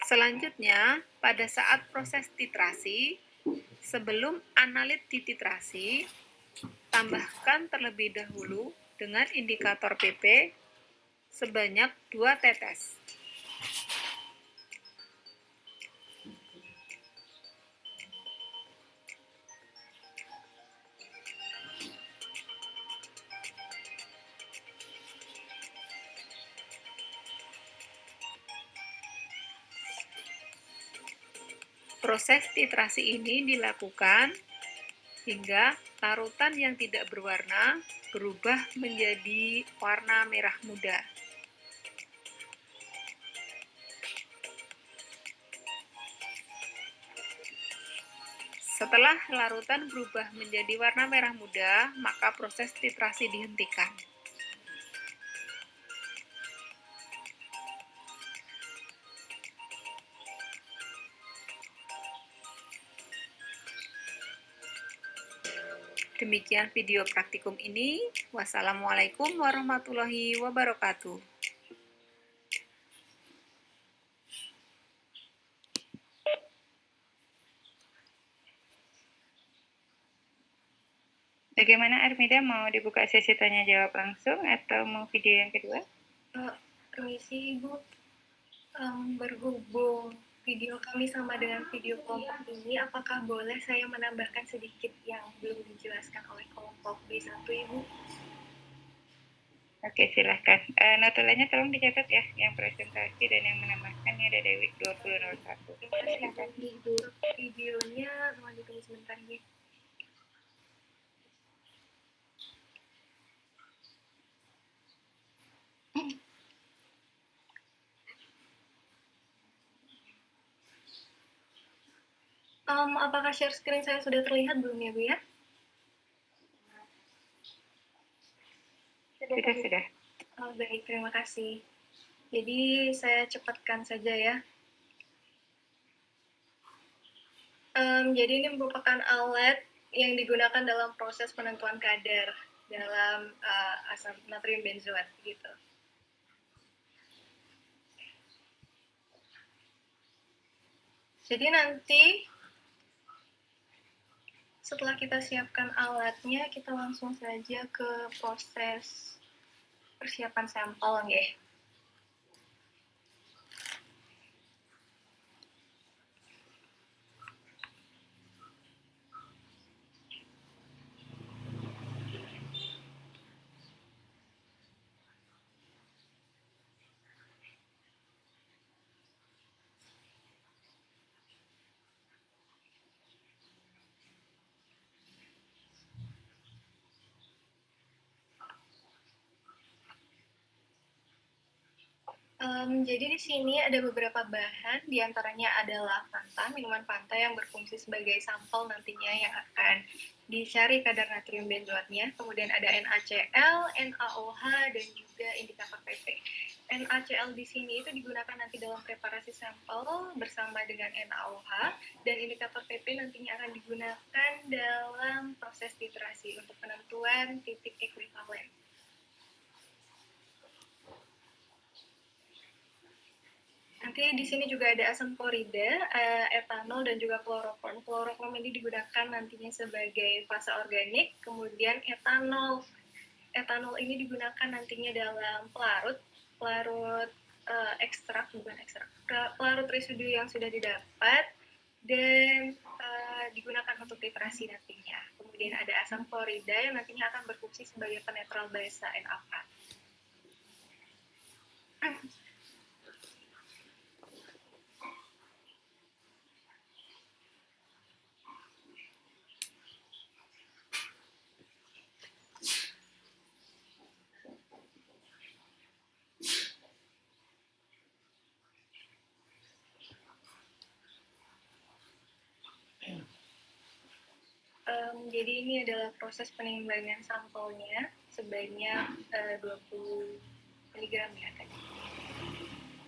Selanjutnya, pada saat proses titrasi, sebelum analit dititrasi, tambahkan terlebih dahulu dengan indikator PP sebanyak 2 tetes. Proses titrasi ini dilakukan hingga larutan yang tidak berwarna berubah menjadi warna merah muda. Setelah larutan berubah menjadi warna merah muda, maka proses titrasi dihentikan. Demikian video praktikum ini. Wassalamualaikum warahmatullahi wabarakatuh. Bagaimana Armida, mau dibuka sesi tanya jawab langsung atau mau video yang kedua? Permisi Ibu, berhubung video kami sama dengan video kelompok ini, apakah boleh saya menambahkan sedikit yang belum dijelaskan oleh kelompok B1 Ibu? Oke, silahkan. Notulennya tolong dicatat ya, yang presentasi dan yang menambahkannya ada Dewi 2001. Terima kasih Ibu. Videonya mohon ditunggu sebentar ya. Apakah share screen saya sudah terlihat belum ya Bu ya? Sudah. Baik, terima kasih. Jadi saya cepatkan saja ya. Jadi ini merupakan alat yang digunakan dalam proses penentuan kadar dalam asam natrium benzoat gitu. Jadi nanti setelah kita siapkan alatnya, kita langsung saja ke proses persiapan sampel ya. Jadi di sini ada beberapa bahan, diantaranya adalah Fanta, minuman Fanta yang berfungsi sebagai sampel nantinya yang akan dicari kadar natrium benzoatnya. Kemudian ada NaCl, NaOH, dan juga indikator PP. NaCl di sini itu digunakan nanti dalam preparasi sampel bersama dengan NaOH, dan indikator PP nantinya akan digunakan dalam proses titrasi untuk penentuan titik ekuivalen. Nanti di sini juga ada asam klorida, etanol, dan juga kloroform. Kloroform ini digunakan nantinya sebagai fase organik, kemudian etanol ini digunakan nantinya dalam pelarut ekstrak, pelarut residu yang sudah didapat, dan digunakan untuk titrasi nantinya. Kemudian ada asam klorida yang nantinya akan berfungsi sebagai penetral basa NAK. Jadi ini adalah proses penimbangan sampelnya sebanyak 20 mg ya tadi.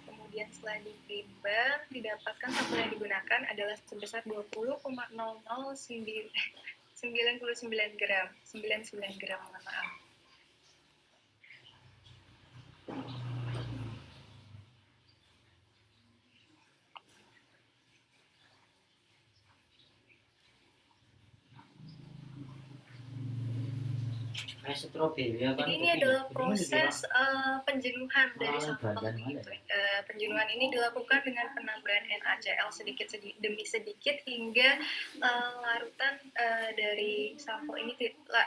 Kemudian setelah ditimbang, didapatkan sampel yang digunakan adalah sebesar 20,0099 gram, 99 gram, mohon maaf. kayak stroberi apa Jadi ini adalah proses penjenuhan dari sampel gitu. Penjenuhan ini dilakukan dengan penambahan NaCl demi sedikit hingga larutan dari sampel ini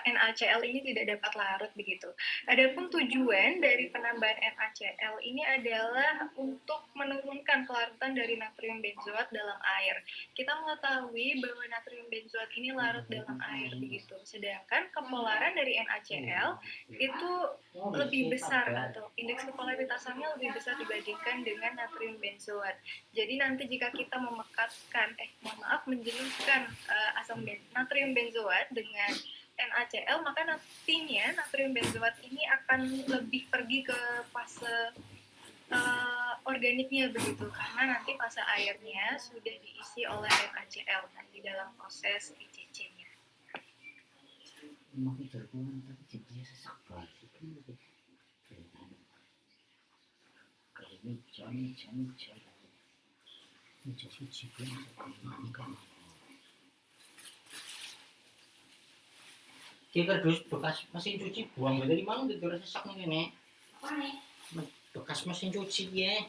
NaCl ini tidak dapat larut begitu. Adapun tujuan dari penambahan NaCl ini adalah untuk menurunkan kelarutan dari natrium benzoat dalam air. Kita mengetahui bahwa natrium benzoat ini larut dalam air begitu. Sedangkan kepolaran dari NaCl itu lebih besar atau indeks kepolaritasnya lebih besar dibandingkan dengan natrium benzoat. Jadi nanti jika kita menjenuhkan natrium benzoat dengan NaCl, maka nantinya natrium benzoat ini akan lebih pergi ke fase organiknya begitu, karena nanti fase airnya sudah diisi oleh NaCl di dalam proses ICC-nya. Makin terkuat tapi jadinya sesak banget. Kayak ini jam. Ini jadi jiban kan. Kita kardus bekas mesin cuci buang dari mana gitu sesak nih nih. Apa nih? Bekas mesin cuci ya.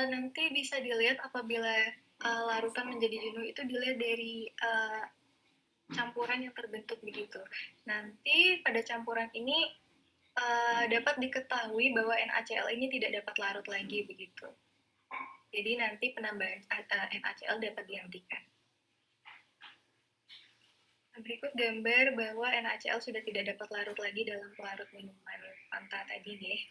Nanti bisa dilihat apabila larutan menjadi jenuh itu dilihat dari campuran yang terbentuk begitu. Nanti pada campuran ini dapat diketahui bahwa NaCl ini tidak dapat larut lagi begitu. Jadi nanti penambahan NaCl dapat dihentikan. Berikut gambar bahwa NaCl sudah tidak dapat larut lagi dalam pelarut minuman Fanta tadi nih.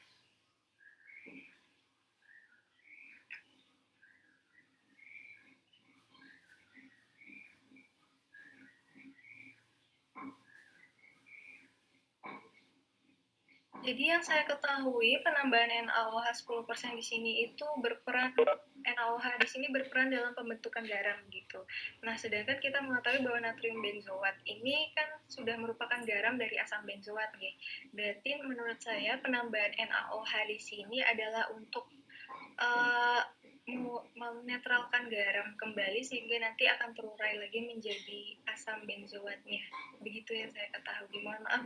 Jadi yang saya ketahui penambahan NaOH 10% di sini itu NaOH di sini berperan dalam pembentukan garam gitu. Nah, sedangkan kita mengetahui bahwa natrium benzoat ini kan sudah merupakan garam dari asam benzoat nih. Berarti menurut saya penambahan NaOH di sini adalah untuk menetralkan garam kembali sehingga nanti akan terurai lagi menjadi asam benzoatnya. Begitu yang saya ketahui. Mohon maaf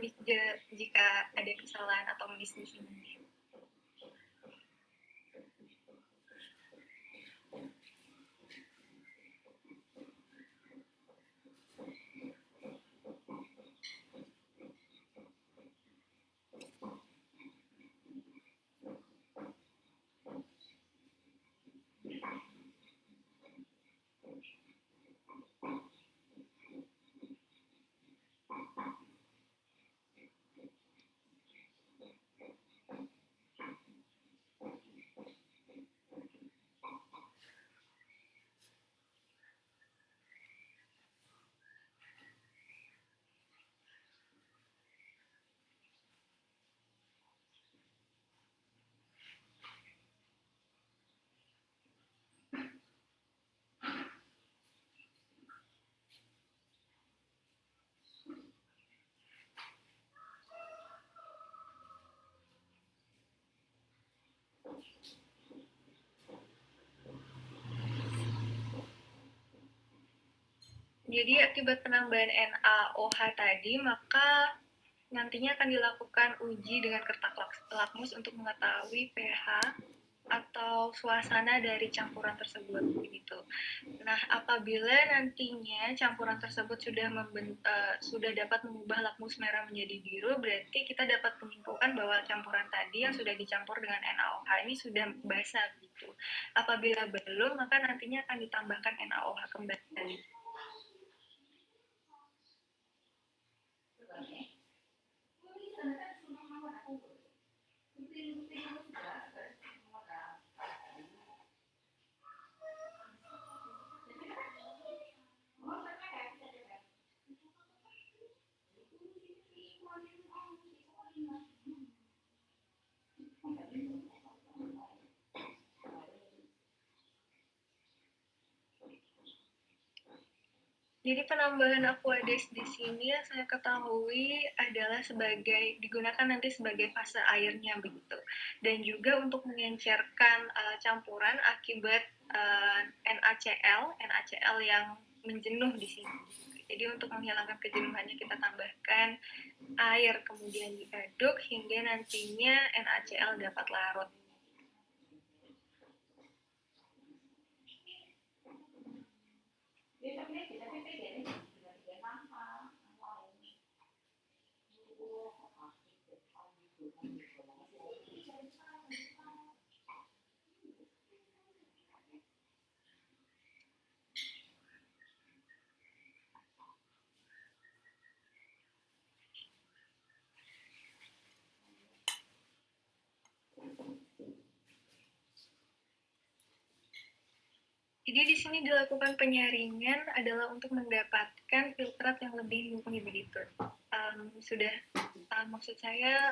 jika ada kesalahan atau miss di sini. Jadi akibat penambahan NaOH tadi, maka nantinya akan dilakukan uji dengan kertas lakmus untuk mengetahui pH atau suasana dari campuran tersebut begitu. Nah, apabila nantinya campuran tersebut sudah dapat mengubah lakmus merah menjadi biru, berarti kita dapat menyimpulkan bahwa campuran tadi yang sudah dicampur dengan NaOH ini sudah basah gitu. Apabila belum, maka nantinya akan ditambahkan NaOH kembali. Jadi penambahan aquades di sini yang saya ketahui adalah digunakan nanti sebagai fase airnya begitu. Dan juga untuk mengencerkan campuran akibat NaCl yang menjenuh di sini. Jadi untuk menghilangkan kejenuhannya kita tambahkan air, kemudian diaduk hingga nantinya NaCl dapat larut. Jadi di sini dilakukan penyaringan adalah untuk mendapatkan filtrat yang lebih murni begitu. Maksud saya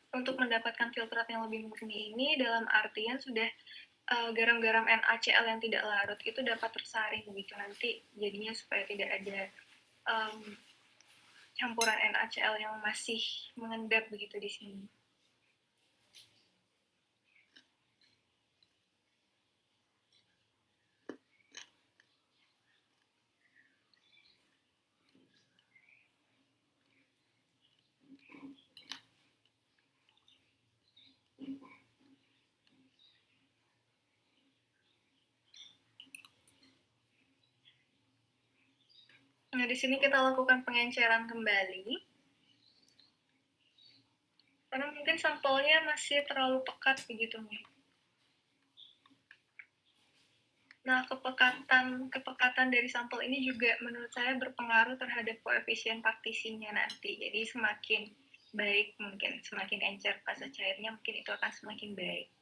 untuk mendapatkan filtrat yang lebih murni ini dalam artian sudah garam-garam NaCl yang tidak larut itu dapat tersaring begitu nanti jadinya supaya tidak ada campuran NaCl yang masih mengendap begitu di sini. Nah, di sini kita lakukan pengenceran kembali. Karena mungkin sampelnya masih terlalu pekat begitu nih. Nah, kepekatan dari sampel ini juga menurut saya berpengaruh terhadap koefisien partisinya nanti. Jadi semakin baik mungkin, semakin encer fase cairnya mungkin itu akan semakin baik.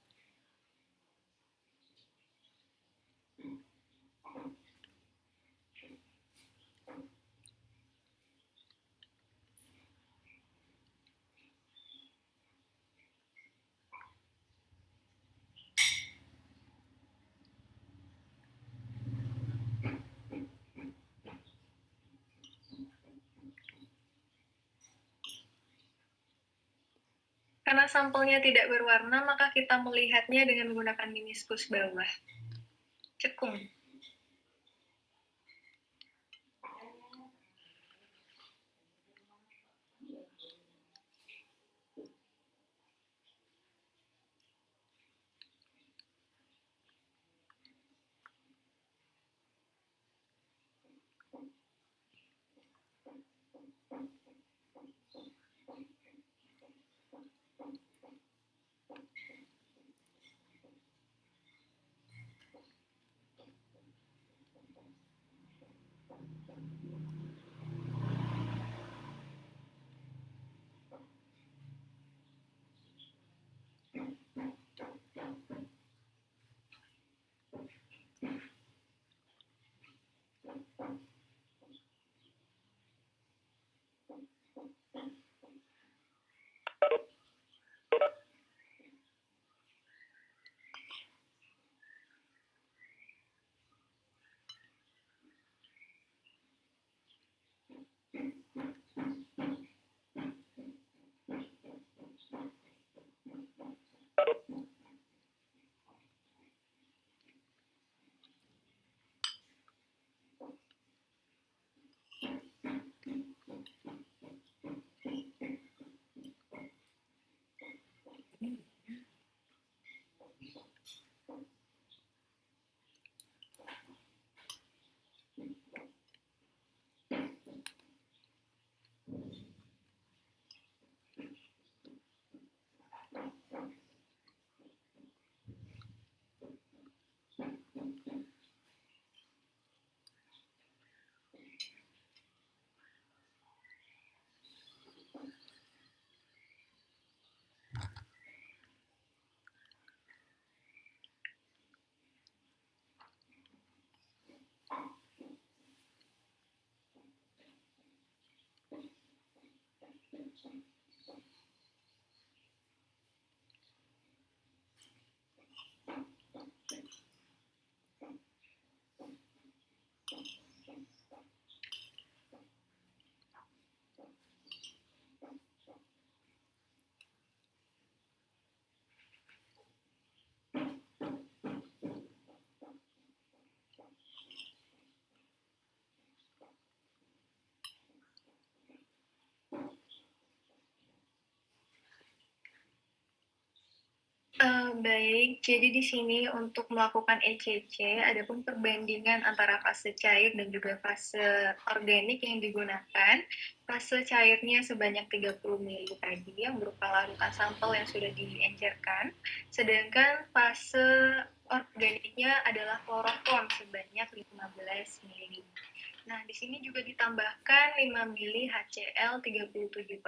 Karena sampelnya tidak berwarna, maka kita melihatnya dengan menggunakan meniskus bawah. Cekung. Baik, jadi di sini untuk melakukan ECC, adapun perbandingan antara fase cair dan juga fase organik yang digunakan, fase cairnya sebanyak 30 ml tadi yang berupa larutan sampel yang sudah diencerkan, sedangkan fase organiknya adalah kloroform sebanyak 15 ml. Nah, di sini juga ditambahkan 5 mili HCl 37%.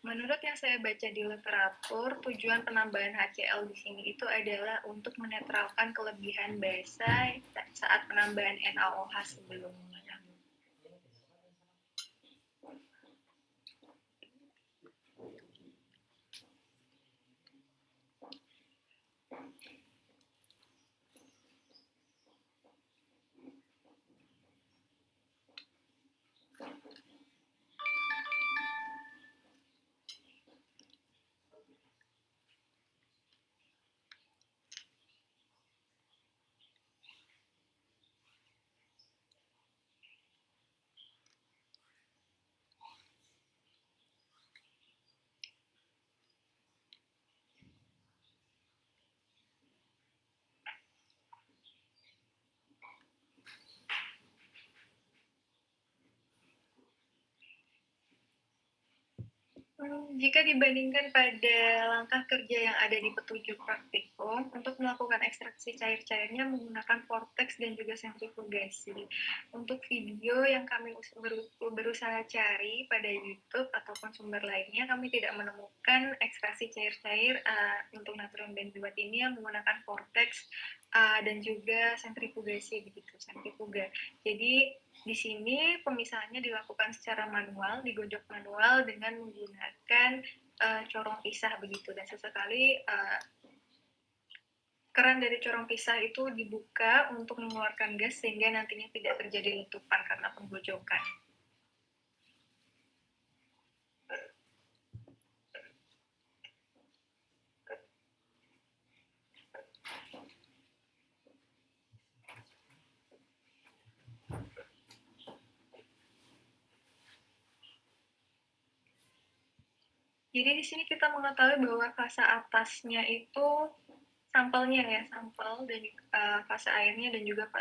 Menurut yang saya baca di literatur, tujuan penambahan HCl di sini itu adalah untuk menetralkan kelebihan basa saat penambahan NaOH sebelumnya. Jika dibandingkan pada langkah kerja yang ada di petunjuk praktikum, untuk melakukan ekstraksi cair-cairnya menggunakan vortex dan juga sentrifugasi. Untuk video yang kami berusaha cari pada YouTube ataupun sumber lainnya, kami tidak menemukan ekstraksi cair-cair untuk natrium benzoat ini yang menggunakan vortex dan juga sentrifugasi begitu, sentrifuga. Jadi di sini pemisahannya dilakukan secara manual, digojok manual dengan menggunakan corong pisah begitu, dan sesekali keran dari corong pisah itu dibuka untuk mengeluarkan gas sehingga nantinya tidak terjadi letupan karena penggojokan. Jadi di sini kita mengetahui bahwa fase atasnya itu sampelnya ya, sampel dan fase airnya dan juga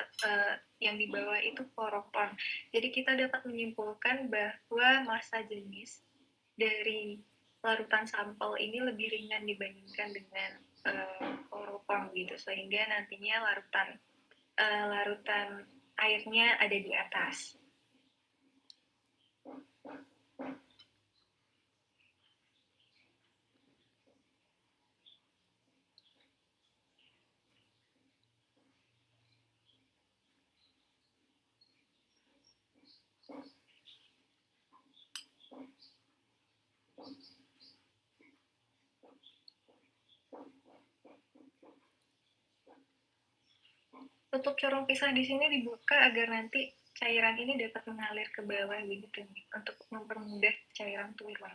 yang di bawah itu kloroform. Jadi kita dapat menyimpulkan bahwa massa jenis dari larutan sampel ini lebih ringan dibandingkan dengan kloroform gitu, sehingga nantinya larutan airnya ada di atas. Tutup corong pisah di sini dibuka agar nanti cairan ini dapat mengalir ke bawah begitu untuk mempermudah cairan turun.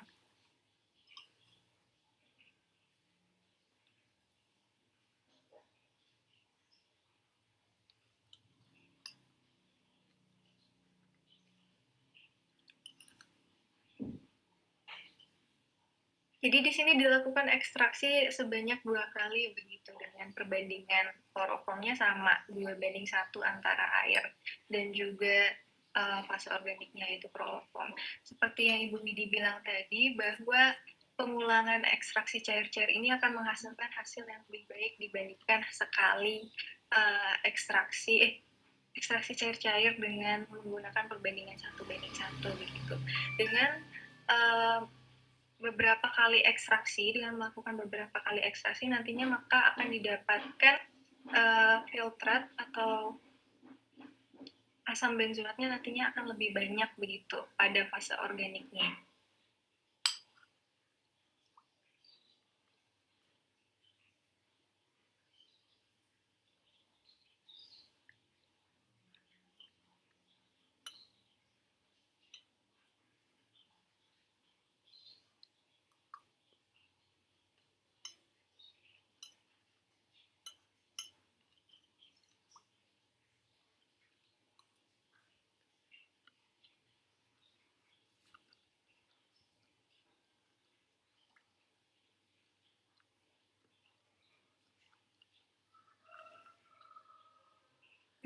Jadi di sini dilakukan ekstraksi sebanyak 2 kali begitu dengan perbandingan kloroformnya sama 2:1 antara air dan juga fase organiknya yaitu kloroform. Seperti yang Ibu Widi bilang tadi bahwa pengulangan ekstraksi cair-cair ini akan menghasilkan hasil yang lebih baik dibandingkan sekali ekstraksi cair-cair dengan menggunakan perbandingan 1:1 begitu. Dengan beberapa kali ekstraksi, dengan melakukan beberapa kali ekstraksi nantinya maka akan didapatkan filtrat atau asam benzoatnya nantinya akan lebih banyak begitu pada fase organiknya.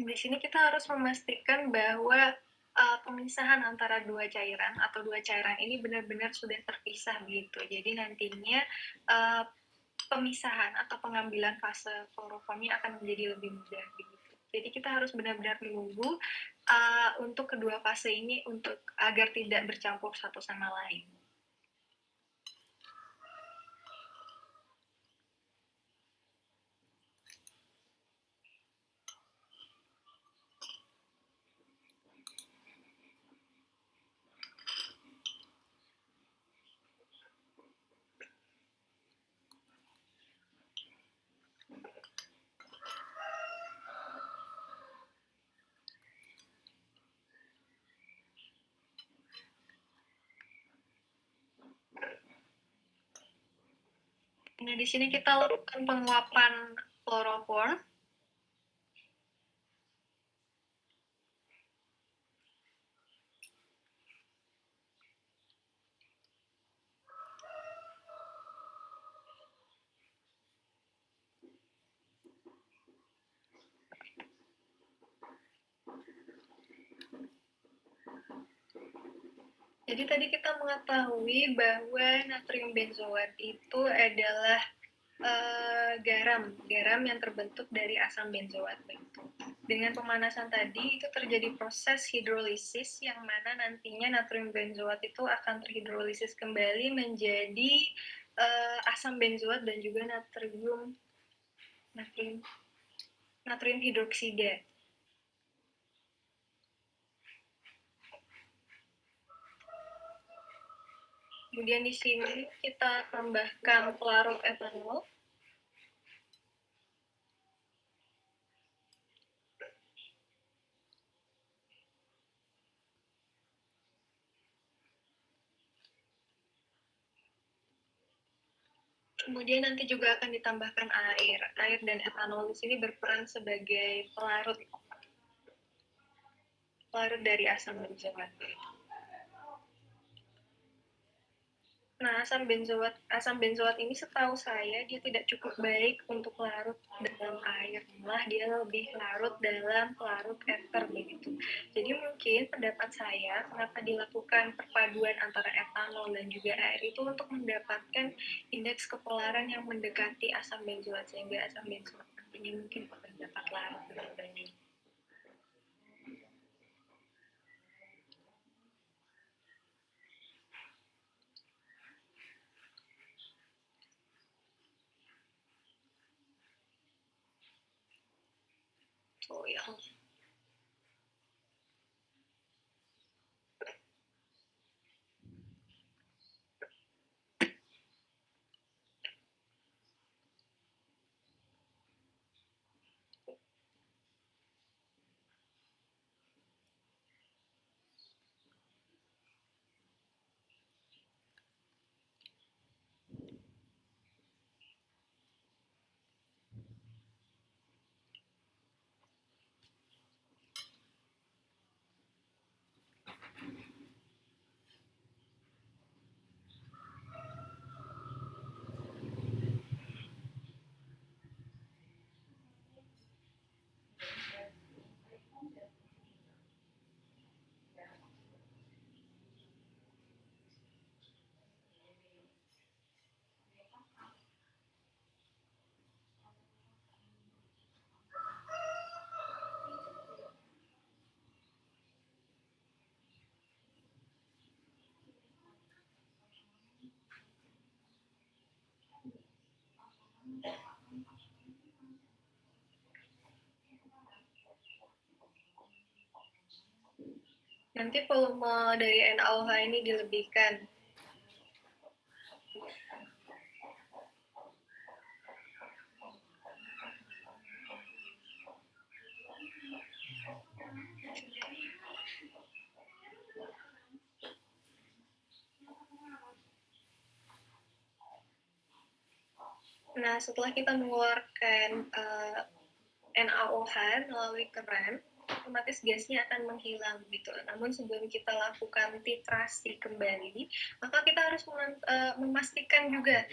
Di sini kita harus memastikan bahwa pemisahan antara dua cairan atau dua cairan ini benar-benar sudah terpisah gitu. Jadi nantinya pemisahan atau pengambilan fase kloroformnya akan menjadi lebih mudah gitu. Jadi kita harus benar-benar menunggu untuk kedua fase ini untuk agar tidak bercampur satu sama lain. Nah, di sini kita lakukan penguapan kloroform. Jadi tadi kita mengetahui bahwa natrium benzoat itu adalah garam yang terbentuk dari asam benzoat begitu. Dengan pemanasan tadi itu terjadi proses hidrolisis yang mana nantinya natrium benzoat itu akan terhidrolisis kembali menjadi asam benzoat dan juga natrium hidroksida. Kemudian di sini kita tambahkan pelarut etanol. Kemudian nanti juga akan ditambahkan air. Air dan etanol di sini berperan sebagai pelarut dari asam benzoat. Nah, asam benzoat ini setahu saya dia tidak cukup baik untuk larut dalam air, malah dia lebih larut dalam pelarut ether begitu. Jadi mungkin pendapat saya kenapa dilakukan perpaduan antara etanol dan juga air itu untuk mendapatkan indeks kepolaran yang mendekati asam benzoat sehingga asam benzoat nantinya mungkin akan dapat larut dengan baik. Oh ya. Nanti volume dari NaOH ini dilebihkan. Nah, setelah kita mengeluarkan NaOH melalui keran, otomatis gasnya akan menghilang gitu. Namun sebelum kita lakukan titrasi kembali, maka kita harus memastikan juga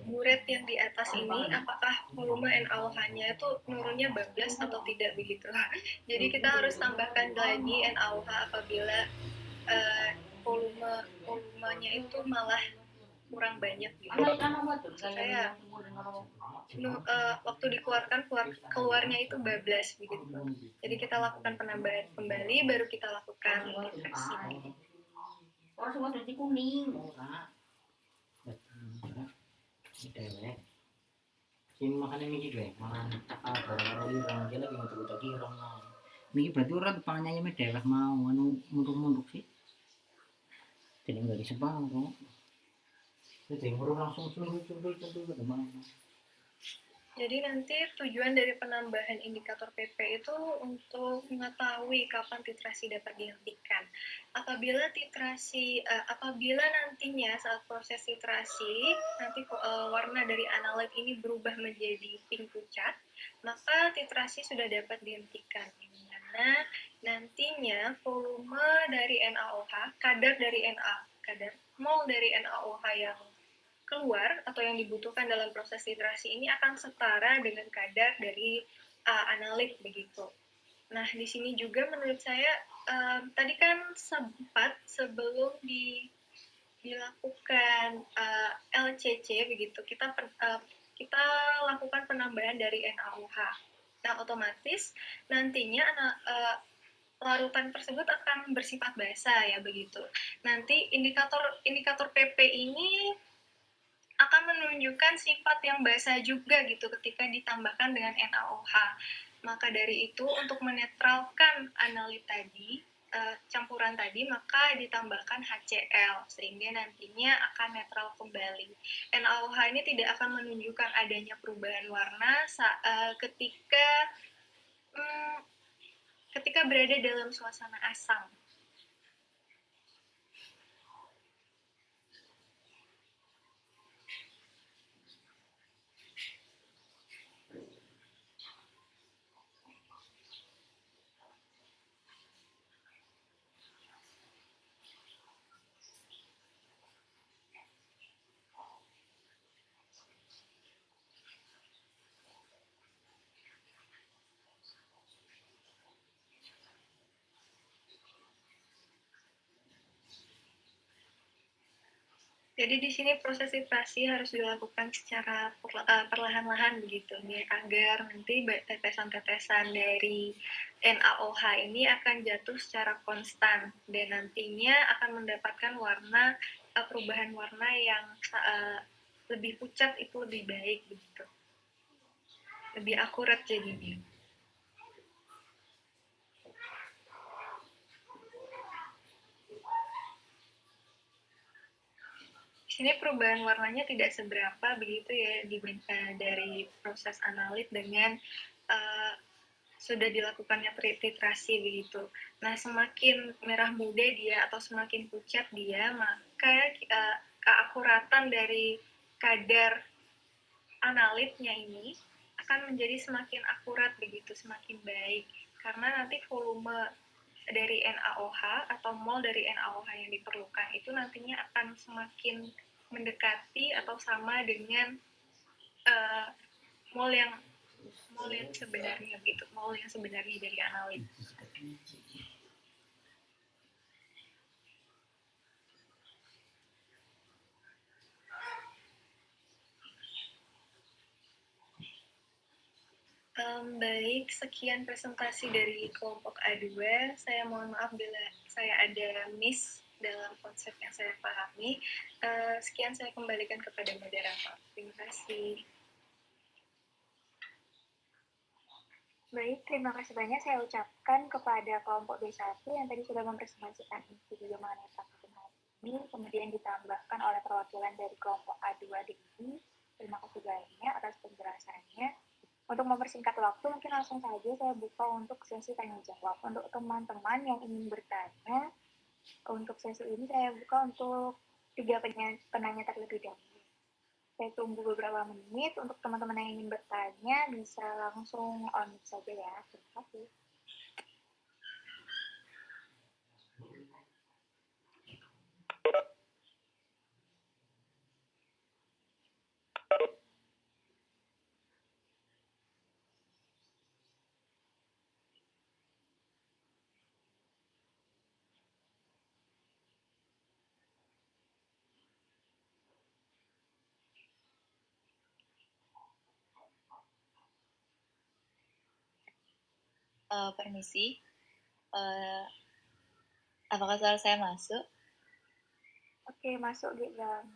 buret yang di atas ini apakah volume NaOH-nya itu nurunnya bablas atau tidak begitu. Jadi kita harus tambahkan lagi NaOH apabila volumenya itu malah kurang banyak gitu. Saya waktu dikeluarkan keluarnya itu bablas begitu. Jadi kita lakukan penambahan kembali baru kita lakukan titrasi. Orang semua jadi kuning. Dewek. Sing makane miki kowe, mangan apa orang lagi metu-metu kirang. Miki berarti ora pangannya dewek mau anu munduk-munduk sih. Jadi enggak disebang kok. Jadi langsung cundul ke mana. Jadi nanti tujuan dari penambahan indikator PP itu untuk mengetahui kapan titrasi dapat dihentikan. Apabila nantinya saat proses titrasi nanti warna dari analit ini berubah menjadi pink pucat, maka titrasi sudah dapat dihentikan. Dimana nantinya volume dari NaOH, kadar mol dari NaOH yang keluar atau yang dibutuhkan dalam proses titrasi ini akan setara dengan kadar dari analit begitu. Nah, di sini juga menurut saya tadi kan sempat sebelum dilakukan LCC begitu, kita lakukan penambahan dari NaOH. Nah, otomatis nantinya larutan tersebut akan bersifat basah ya begitu. Nanti indikator PP ini akan menunjukkan sifat yang basah juga gitu ketika ditambahkan dengan NaOH. Maka dari itu untuk menetralkan analit tadi, campuran tadi, maka ditambahkan HCl sehingga nantinya akan netral kembali. NaOH ini tidak akan menunjukkan adanya perubahan warna ketika berada dalam suasana asam. Jadi di sini proses titrasi harus dilakukan secara perlahan-lahan begitu nih, agar nanti tetesan-tetesan dari NaOH ini akan jatuh secara konstan dan nantinya akan mendapatkan perubahan warna yang lebih pucat itu lebih baik begitu, lebih akurat jadinya. Ini perubahan warnanya tidak seberapa begitu ya dari proses analit dengan sudah dilakukannya titrasi begitu. Nah, semakin merah muda dia atau semakin pucat dia, maka keakuratan dari kadar analitnya ini akan menjadi semakin akurat begitu, semakin baik. Karena nanti volume dari NaOH atau mol dari NaOH yang diperlukan itu nantinya akan semakin mendekati atau sama dengan mol yang sebenarnya gitu, mol yang sebenarnya dari analit. Baik, sekian presentasi dari kelompok A2. Saya mohon maaf bila saya ada miss dalam konsep yang saya pahami. Sekian saya kembalikan kepada moderator. Terima kasih. Baik, terima kasih banyak saya ucapkan kepada kelompok B1 yang tadi sudah mempresentasikan video mengenai praktikum ini, kemudian ditambahkan oleh perwakilan dari kelompok A2 DI. Terima kasih banyak atas penjelasannya. Untuk mempersingkat waktu, mungkin langsung saja saya buka untuk sesi tanya jawab. Untuk teman-teman yang ingin bertanya, untuk sesi ini saya buka untuk 3 penanya terlebih dahulu. Saya tunggu beberapa menit. Untuk teman-teman yang ingin bertanya, bisa langsung on saja ya. Terima kasih. Permisi, eh, apakah suara saya masuk? Oke, masuk Gilang.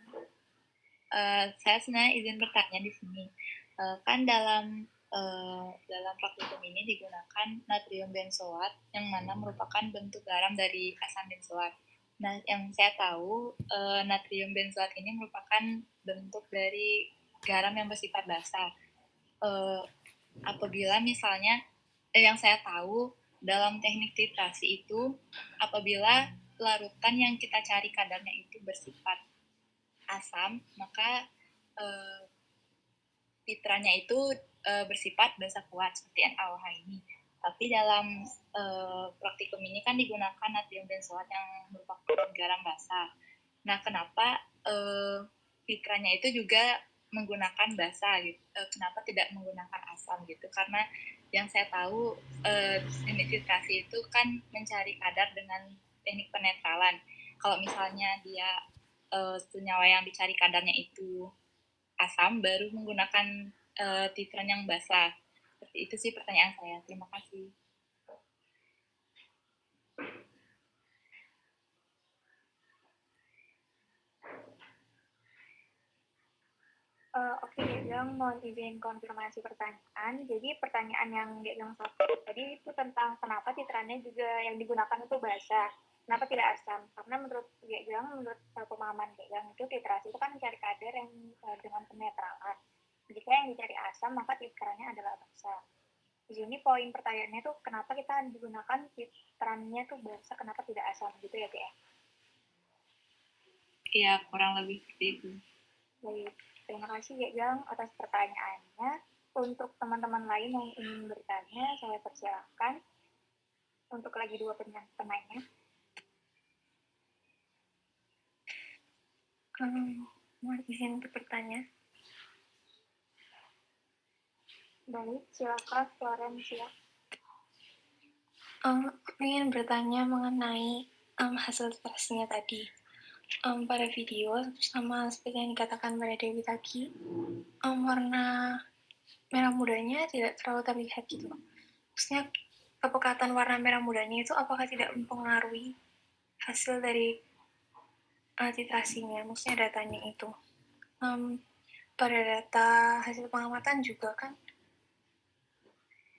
Saya sebenarnya izin bertanya di sini. Kan dalam praktikum ini digunakan natrium benzoat yang mana merupakan bentuk garam dari asam benzoat. Nah, yang saya tahu natrium benzoat ini merupakan bentuk dari garam yang bersifat basa. Apabila misalnya yang saya tahu dalam teknik titrasi itu apabila larutan yang kita cari kadarnya itu bersifat asam, maka titranya itu bersifat basa kuat seperti NaOH ini. Tapi dalam praktikum ini kan digunakan natrium benzoat yang merupakan garam basa. Nah, kenapa titranya itu juga menggunakan basa gitu? Kenapa tidak menggunakan asam gitu? Karena yang saya tahu teknik titrasi itu kan mencari kadar dengan teknik penetralan. Kalau misalnya dia senyawa yang dicari kadarnya itu asam, baru menggunakan titran yang basa. Seperti itu sih pertanyaan saya. Terima kasih. Oke, Gilang, mohon izin konfirmasi pertanyaan. Jadi pertanyaan yang Gilang sampaikan tadi itu tentang kenapa titrannya juga yang digunakan itu basa. Kenapa tidak asam? Karena menurut Gilang, menurut pemahaman Gilang itu titrasi itu kan mencari kadar yang dengan penetralan. Jika yang dicari asam, maka titrannya adalah basa. Di sini poin pertanyaannya tuh kenapa kita digunakan titrannya tuh basa, kenapa tidak asam gitu ya, Gia? Iya, kurang lebih seperti itu. Baik. Terima kasih ya Gang atas pertanyaannya. Untuk teman-teman lain yang ingin bertanya, saya persilahkan. Untuk lagi dua penanya. Mohon izin untuk bertanya. Baik, silakan Florencia. Ingin bertanya mengenai hasil tesnya tadi. Pada video sama seperti yang dikatakan pada Dewi tadi, warna merah mudanya tidak terlalu terlihat gitu. Maksudnya kepekatan warna merah mudanya itu apakah tidak mempengaruhi hasil dari titrasinya, maksudnya datanya itu. Pada data hasil pengamatan juga kan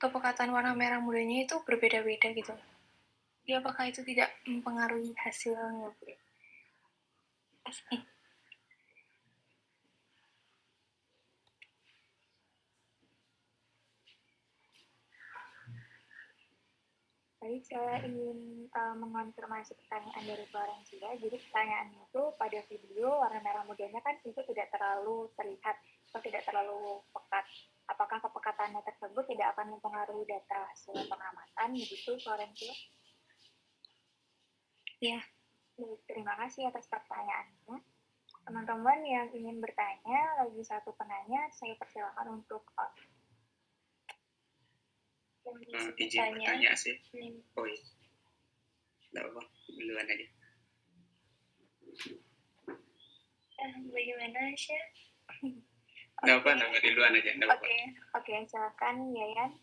kepekatan warna merah mudanya itu berbeda-beda gitu. Jadi apakah itu tidak mempengaruhi hasilnya? Baik, saya ingin mengonfirmasi pertanyaan dari Florencia. Jadi pertanyaannya itu pada video warna merah mudanya kan itu tidak terlalu terlihat atau tidak terlalu pekat. Apakah kepekatannya tersebut tidak akan mempengaruhi data hasil pengamatan? Begitu, Florencia? Ya. Baik, terima kasih atas pertanyaannya. Teman-teman yang ingin bertanya, lagi satu penanya, saya persilakan untuk izin bertanya sih. Oh iya. Tidak apa, duluan aja. Bagaimana Asya? Tidak apa, duluan aja. Oke, silakan Yayan.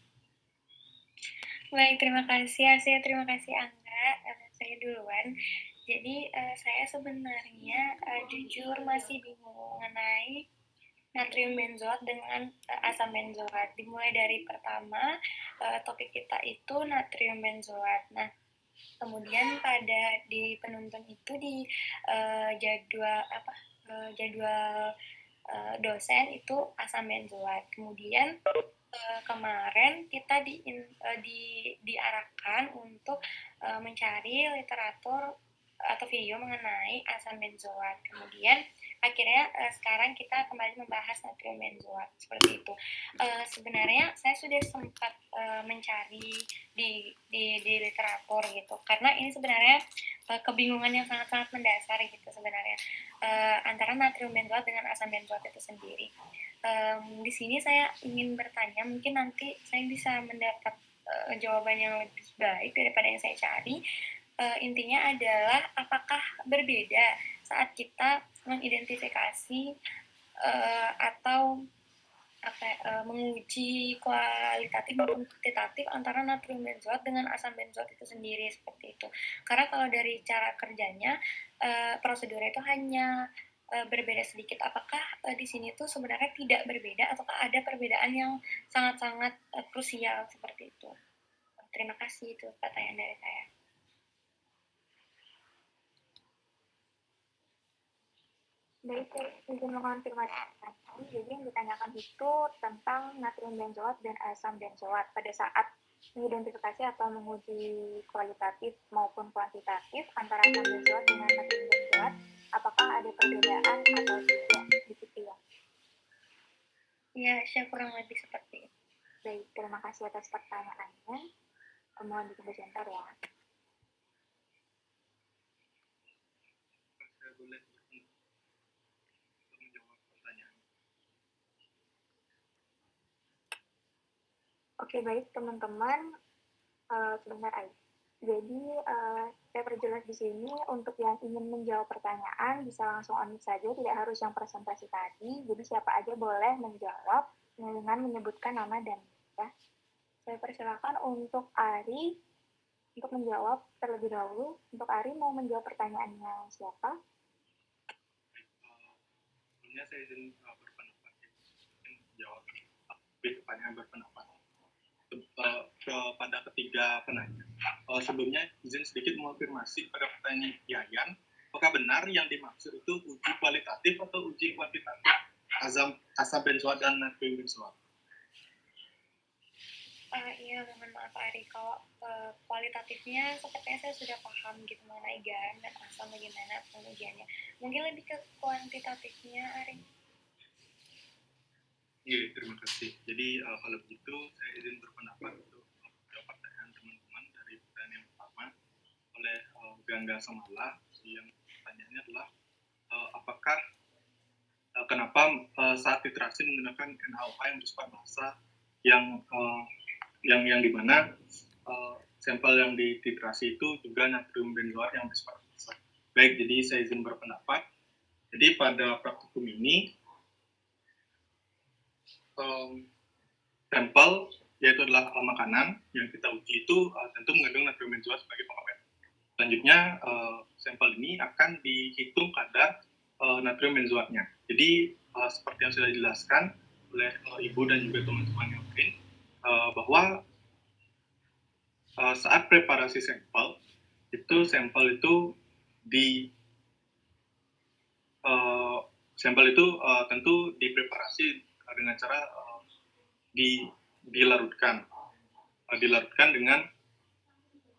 Baik, terima kasih Asya, terima kasih Angga. Saya duluan. Jadi saya sebenarnya jujur masih bingung mengenai natrium benzoat dengan asam benzoat. Dimulai dari pertama topik kita itu natrium benzoat. Nah, kemudian di penuntun itu di jadwal dosen itu asam benzoat. Kemudian kemarin kita diarahkan untuk mencari literatur atau video mengenai asam benzoat. Kemudian akhirnya sekarang kita kembali membahas natrium benzoat seperti itu. Sebenarnya saya sudah sempat mencari di literatur gitu, karena ini sebenarnya kebingungan yang sangat-sangat mendasar gitu sebenarnya antara natrium benzoat dengan asam benzoat itu sendiri. Di sini saya ingin bertanya, mungkin nanti saya bisa mendapat jawaban yang lebih baik daripada yang saya cari. Intinya adalah apakah berbeda saat kita mengidentifikasi atau menguji kualitatif maupun kuantitatif antara natrium benzoat dengan asam benzoat itu sendiri seperti itu. Karena kalau dari cara kerjanya prosedurnya itu hanya berbeda sedikit. Apakah di sini tuh sebenarnya tidak berbeda ataukah ada perbedaan yang sangat-sangat krusial seperti itu? Terima kasih, itu pertanyaan dari saya. Baik, saya izin mengonfirmasi. Jadi yang ditanyakan itu tentang natrium benzoat dan asam benzoat pada saat mengidentifikasi atau menguji kualitatif maupun kuantitatif antara asam benzoat dengan natrium benzoat, apakah ada perbedaan atau tidak begitu ya? Ya, saya kurang lebih seperti itu. Baik, terima kasih atas pertanyaannya. Mohon ditunggu sebentar ya. Saya boleh menjawab pertanyaan. Oke, baik teman-teman. Sebentar aja. Jadi saya perjelas di sini untuk yang ingin menjawab pertanyaan bisa langsung unmute saja, tidak harus yang presentasi tadi. Jadi siapa aja boleh menjawab dengan menyebutkan nama dan ya. Saya persilakan untuk Ari untuk menjawab terlebih dahulu. Untuk Ari mau menjawab pertanyaannya siapa? Sebelumnya saya izin berpendapat, jawab pertanyaan berpendapat kepada ketiga penanya. Sebelumnya izin sedikit mengonfirmasi pada pertanyaan Yayan, apakah benar yang dimaksud itu uji kualitatif atau uji kuantitatif asam benzoat dan natrium benzoat? Iya, mohon maaf Ari, kalau kualitatifnya sepertinya saya sudah paham gitu mengenai garam dan asam bagaimana pengujiannya. Mungkin lebih ke kuantitatifnya Ari. Iya, terima kasih. Jadi kalau begitu saya izin berpendapat untuk menjawab pertanyaan teman-teman dari pertanyaan yang pertama oleh Gangga Samala. Yang pertanyaannya adalah apakah kenapa saat titrasi menggunakan NaOH yang bersifat massa yang dimana sampel yang dititrasi itu juga natrium benzoat yang bersifat massa. Baik, jadi saya izin berpendapat. Jadi pada praktikum ini sampel yaitu adalah makanan yang kita uji itu tentu mengandung natrium benzoat sebagai pengawet. Selanjutnya sampel ini akan dihitung kadar natrium benzoatnya. Jadi seperti yang sudah dijelaskan oleh Ibu dan juga teman-teman yang lain bahwa saat preparasi sampel itu tentu dipreparasi dengan cara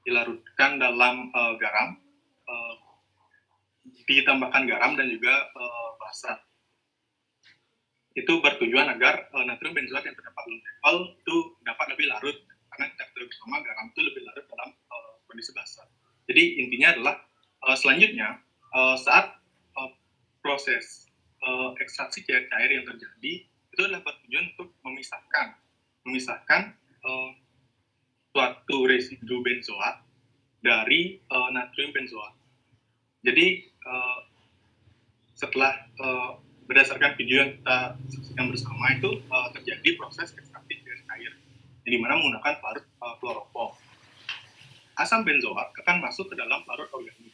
dilarutkan dalam garam, ditambahkan garam dan juga basa. Itu bertujuan agar natrium benzoat yang terdapat dalam sampel itu dapat lebih larut, karena kita ketahui bersama garam itu lebih larut dalam kondisi basah. Jadi intinya adalah selanjutnya saat proses ekstraksi cair yang terjadi itu adalah bertujuan untuk memisahkan suatu residu benzoat dari natrium benzoat. Jadi setelah berdasarkan video yang kita saksikan bersama itu terjadi proses ekstraksi cair yang dimana menggunakan larut kloroform. Asam benzoat akan masuk ke dalam larut organik,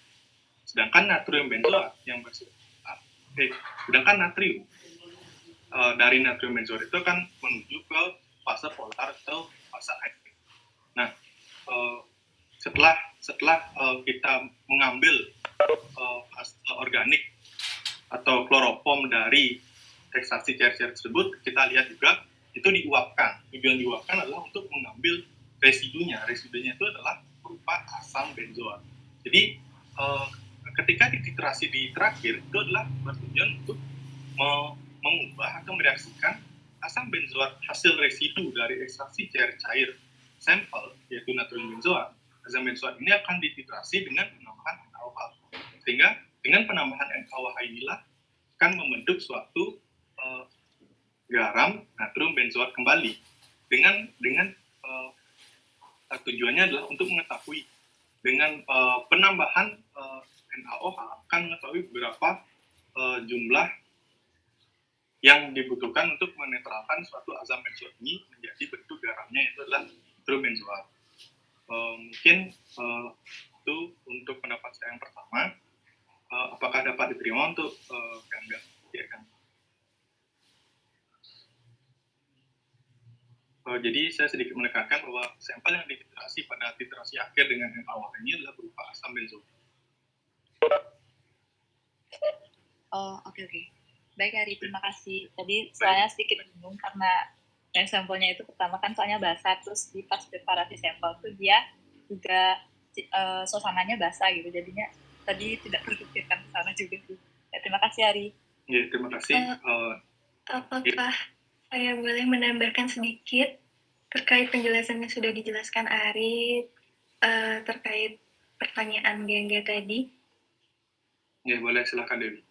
sedangkan natrium benzoat sedangkan natrium dari natrium benzoat itu akan menuju ke fase polar atau fase air. Nah, setelah kita mengambil organik atau kloroform dari ekstraksi cair-cair tersebut, kita lihat juga itu diuapkan. Tujuan diuapkan adalah untuk mengambil residunya. Residunya itu adalah berupa asam benzoat. Jadi ketika dititrasi di terakhir itu adalah bertujuan untuk mengubah atau mereaksikan asam benzoat hasil residu dari ekstraksi cair-cair sampel yaitu natrium benzoat. Asam benzoat ini akan dititrasi dengan penambahan NaOH. Sehingga dengan penambahan NaOH inilah akan membentuk suatu garam natrium benzoat kembali. Dengan tujuannya adalah untuk mengetahui dengan penambahan NaOH akan mengetahui berapa jumlah yang dibutuhkan untuk menetralkan suatu asam benzoat ini menjadi bentuk garamnya, itu adalah natrium benzoat. Mungkin itu untuk pendapat saya yang pertama. Apakah dapat diterima untuk Gangga? Ya kan? Jadi saya sedikit menekankan bahwa sampel yang dititrasi pada titrasi akhir dengan NaOH ini adalah berupa asam benzoat. Oh, oke. Baik, Ari, terima kasih. Tadi soalnya sedikit bingung karena yang sampelnya itu pertama kan soalnya basah, terus di pas preparasi sampel tuh dia juga suasananya basah gitu, jadinya tadi tidak terpikirkan ke sana juga sih. Ya, terima kasih, Ari. Ya, terima kasih. Apakah saya boleh menambahkan sedikit terkait penjelasan yang sudah dijelaskan Ari terkait pertanyaan Gangga tadi? Ya, boleh, silakan Dewi.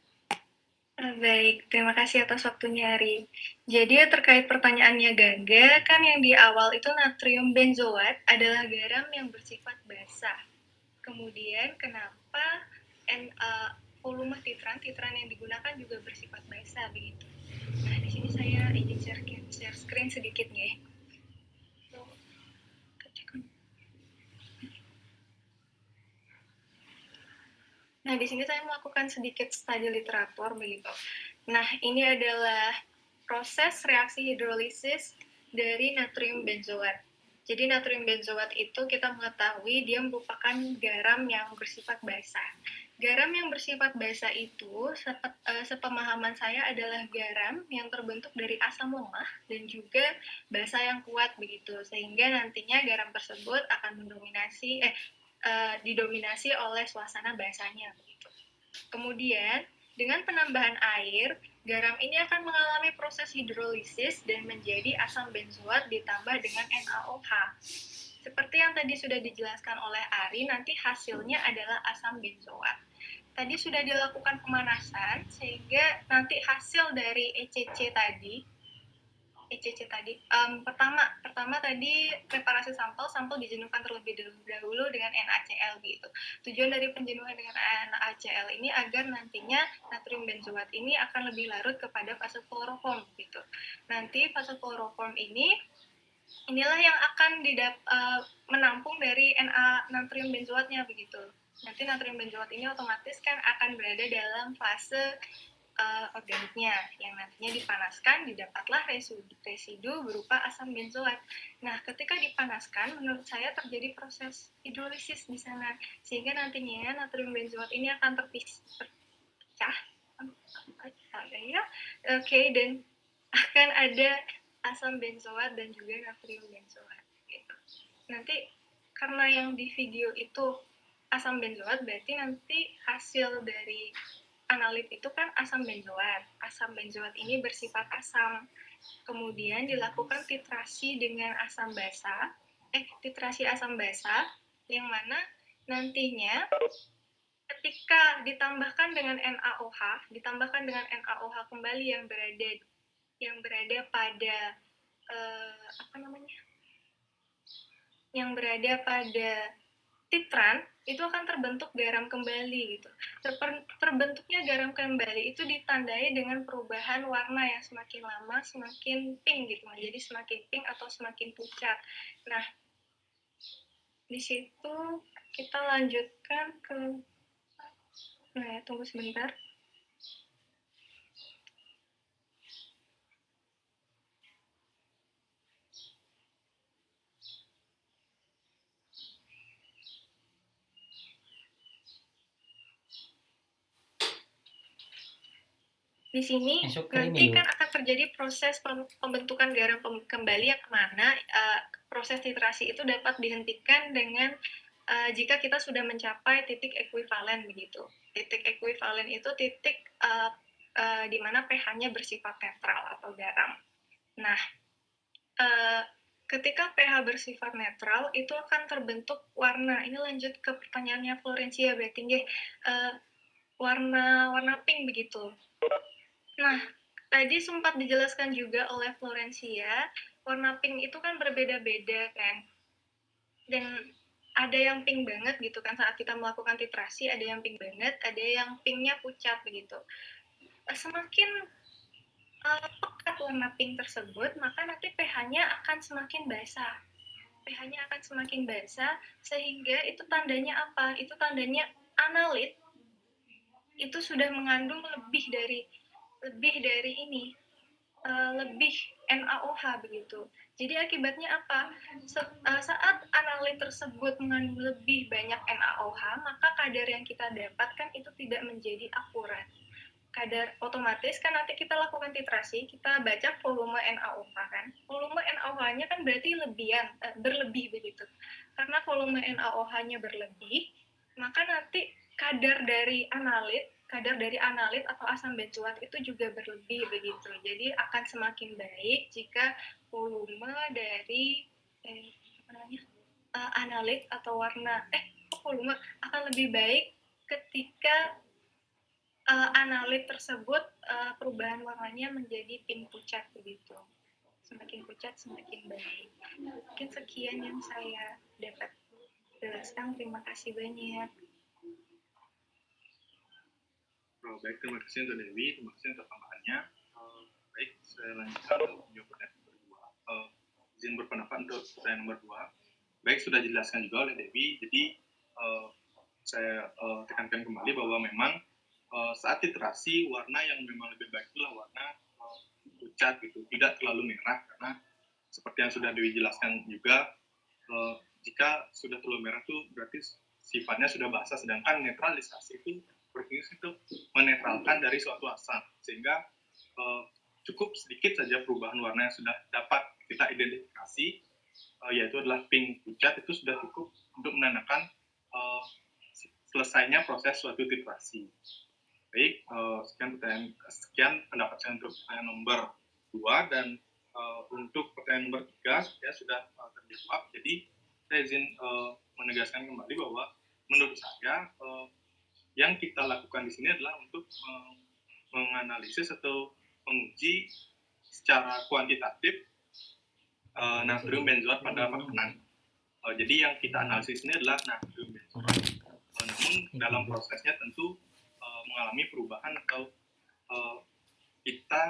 Baik, terima kasih atas waktunya, Ari. Jadi terkait pertanyaannya Gangga, kan yang di awal itu natrium benzoat adalah garam yang bersifat basah. Kemudian kenapa volume titran yang digunakan juga bersifat basah begitu. Nah, di sini saya ingin share screen sedikit ya. Nah, di sini saya melakukan sedikit studi literatur begitu. Nah, ini adalah proses reaksi hidrolisis dari natrium benzoat. Jadi natrium benzoat itu kita mengetahui dia merupakan garam yang bersifat basah. Garam yang bersifat basah itu sepemahaman saya adalah garam yang terbentuk dari asam lemah dan juga basa yang kuat begitu. Sehingga nantinya garam tersebut akan didominasi oleh suasana basahnya begitu. Kemudian dengan penambahan air, garam ini akan mengalami proses hidrolisis dan menjadi asam benzoat ditambah dengan NaOH. Seperti yang tadi sudah dijelaskan oleh Ari, nanti hasilnya adalah asam benzoat. Tadi sudah dilakukan pemanasan sehingga nanti hasil dari ECC tadi pertama tadi preparasi sampel dijenuhkan terlebih dahulu dengan NaCl gitu. Tujuan dari penjenuhan dengan NaCl ini agar nantinya natrium benzoat ini akan lebih larut kepada fase kloroform gitu. Nanti fase kloroform inilah yang akan menampung dari natrium benzoatnya begitu. Nanti natrium benzoat ini otomatis kan akan berada dalam fase organiknya yang nantinya dipanaskan, didapatlah residu berupa asam benzoat. Nah, ketika dipanaskan, menurut saya terjadi proses hidrolisis di sana, sehingga nantinya natrium benzoat ini akan terpecah, dan akan ada asam benzoat dan juga natrium benzoat. Gitu. Nanti karena yang di video itu asam benzoat, berarti nanti hasil dari analit itu kan asam benzoat. Asam benzoat ini bersifat asam. Kemudian dilakukan titrasi dengan titrasi asam basah yang mana nantinya ketika ditambahkan dengan NaOH kembali yang berada pada titran, itu akan terbentuk garam kembali gitu. Terbentuknya garam kembali itu ditandai dengan perubahan warna yang semakin lama semakin pink gitu, jadi semakin pink atau semakin pucat. Nah, di situ kita lanjutkan ke tunggu sebentar. Di sini nanti kan akan terjadi proses pembentukan garam kembali yang mana proses titrasi itu dapat dihentikan dengan jika kita sudah mencapai titik ekuivalen begitu. Titik ekuivalen itu titik di mana pH-nya bersifat netral atau garam. Nah, ketika pH bersifat netral itu akan terbentuk warna. Ini lanjut ke pertanyaannya Florencia berarti warna pink begitu. Nah, tadi sempat dijelaskan juga oleh Florencia, warna pink itu kan berbeda-beda kan. Dan ada yang pink banget gitu kan saat kita melakukan titrasi, ada yang pink banget, ada yang pinknya pucat begitu. Semakin pekat warna pink tersebut, maka nanti pH-nya akan semakin basah. pH-nya akan semakin basah, sehingga itu tandanya apa? Itu tandanya analit itu sudah mengandung lebih dari lebih NaOH begitu. Jadi akibatnya apa? Saat analit tersebut mengandung lebih banyak NaOH, maka kadar yang kita dapatkan itu tidak menjadi akurat. Kadar otomatis kan nanti kita lakukan titrasi, kita baca volume NaOH kan. Volume NaOH-nya kan berarti berlebih begitu. Karena volume NaOH-nya berlebih, maka nanti kadar dari analit atau asam benzoat itu juga berlebih begitu. Jadi akan semakin baik jika volume dari analit atau volume akan lebih baik ketika analit tersebut perubahan warnanya menjadi pink pucat begitu. Semakin pucat semakin baik. Mungkin sekian yang saya dapat jelaskan. Terima kasih banyak. Baik, terima kasih untuk Dewi, terima kasih untuk tambahannya. Baik, saya lanjutkan untuk jawaban nomor 2. Izin berpendapat untuk pertanyaan nomor 2. Baik, sudah dijelaskan juga oleh Dewi. Jadi saya tekankan kembali bahwa memang saat titrasi warna yang memang lebih baik itulah warna pucat gitu, tidak terlalu merah, karena seperti yang sudah Dewi jelaskan juga, jika sudah terlalu merah itu berarti sifatnya sudah basah, sedangkan netralisasi itu berfungsi untuk menetralkan dari suatu asam, sehingga cukup sedikit saja perubahan warna yang sudah dapat kita identifikasi, yaitu adalah pink pucat, itu sudah cukup untuk menandakan selesainya proses suatu titrasi. Baik, sekian pendapat saya untuk pertanyaan nomor 2, dan untuk pertanyaan nomor 3 ya sudah terjawab. Jadi saya izin menegaskan kembali bahwa menurut saya yang kita lakukan di sini adalah untuk menganalisis atau menguji secara kuantitatif natrium benzoat pada makanan. Jadi yang kita analisis ini adalah natrium benzoat. Namun dalam prosesnya tentu mengalami perubahan atau kita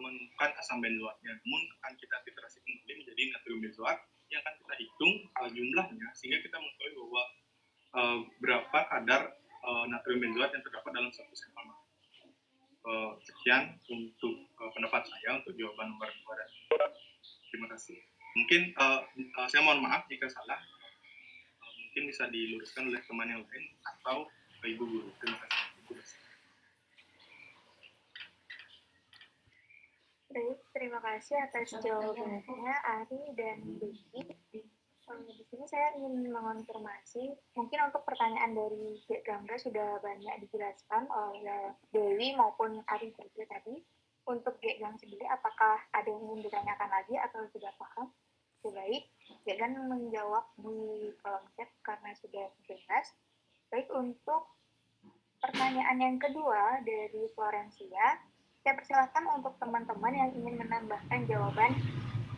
menemukan asam benzoatnya. Namun akan kita titrasi kembali menjadi natrium benzoat yang akan kita hitung jumlahnya, sehingga kita mengetahui bahwa berapa kadar natrium benzoat yang terdapat dalam satu sampel makanan. Sekian untuk pendapat saya untuk jawaban nomor 2 dan 3. Terima kasih. Mungkin saya mohon maaf jika salah. Mungkin bisa diluruskan oleh teman yang lain atau Ibu Guru. Terima kasih. Baik, terima kasih atas jawabannya Ari dan Dewi. Di sini saya ingin mengonfirmasi, mungkin untuk pertanyaan dari Dek Gangga sudah banyak dijelaskan oleh Dewi maupun Ari juga tadi. Untuk Dek Gang sendiri, apakah ada yang ingin ditanyakan lagi atau sudah paham? Baik, Dek Gang menjawab di kolom chat karena sudah jelas. Baik, untuk pertanyaan yang kedua dari Florencia, saya persilakan untuk teman-teman yang ingin menambahkan jawaban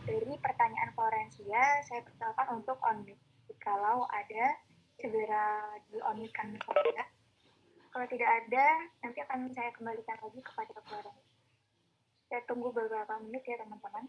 dari pertanyaan Florencia, saya persilakan untuk on-mute. Kalau ada, segera di-on-mute-kan saja. Kalau tidak ada, nanti akan saya kembalikan lagi kepada Florencia. Saya tunggu beberapa menit ya teman-teman.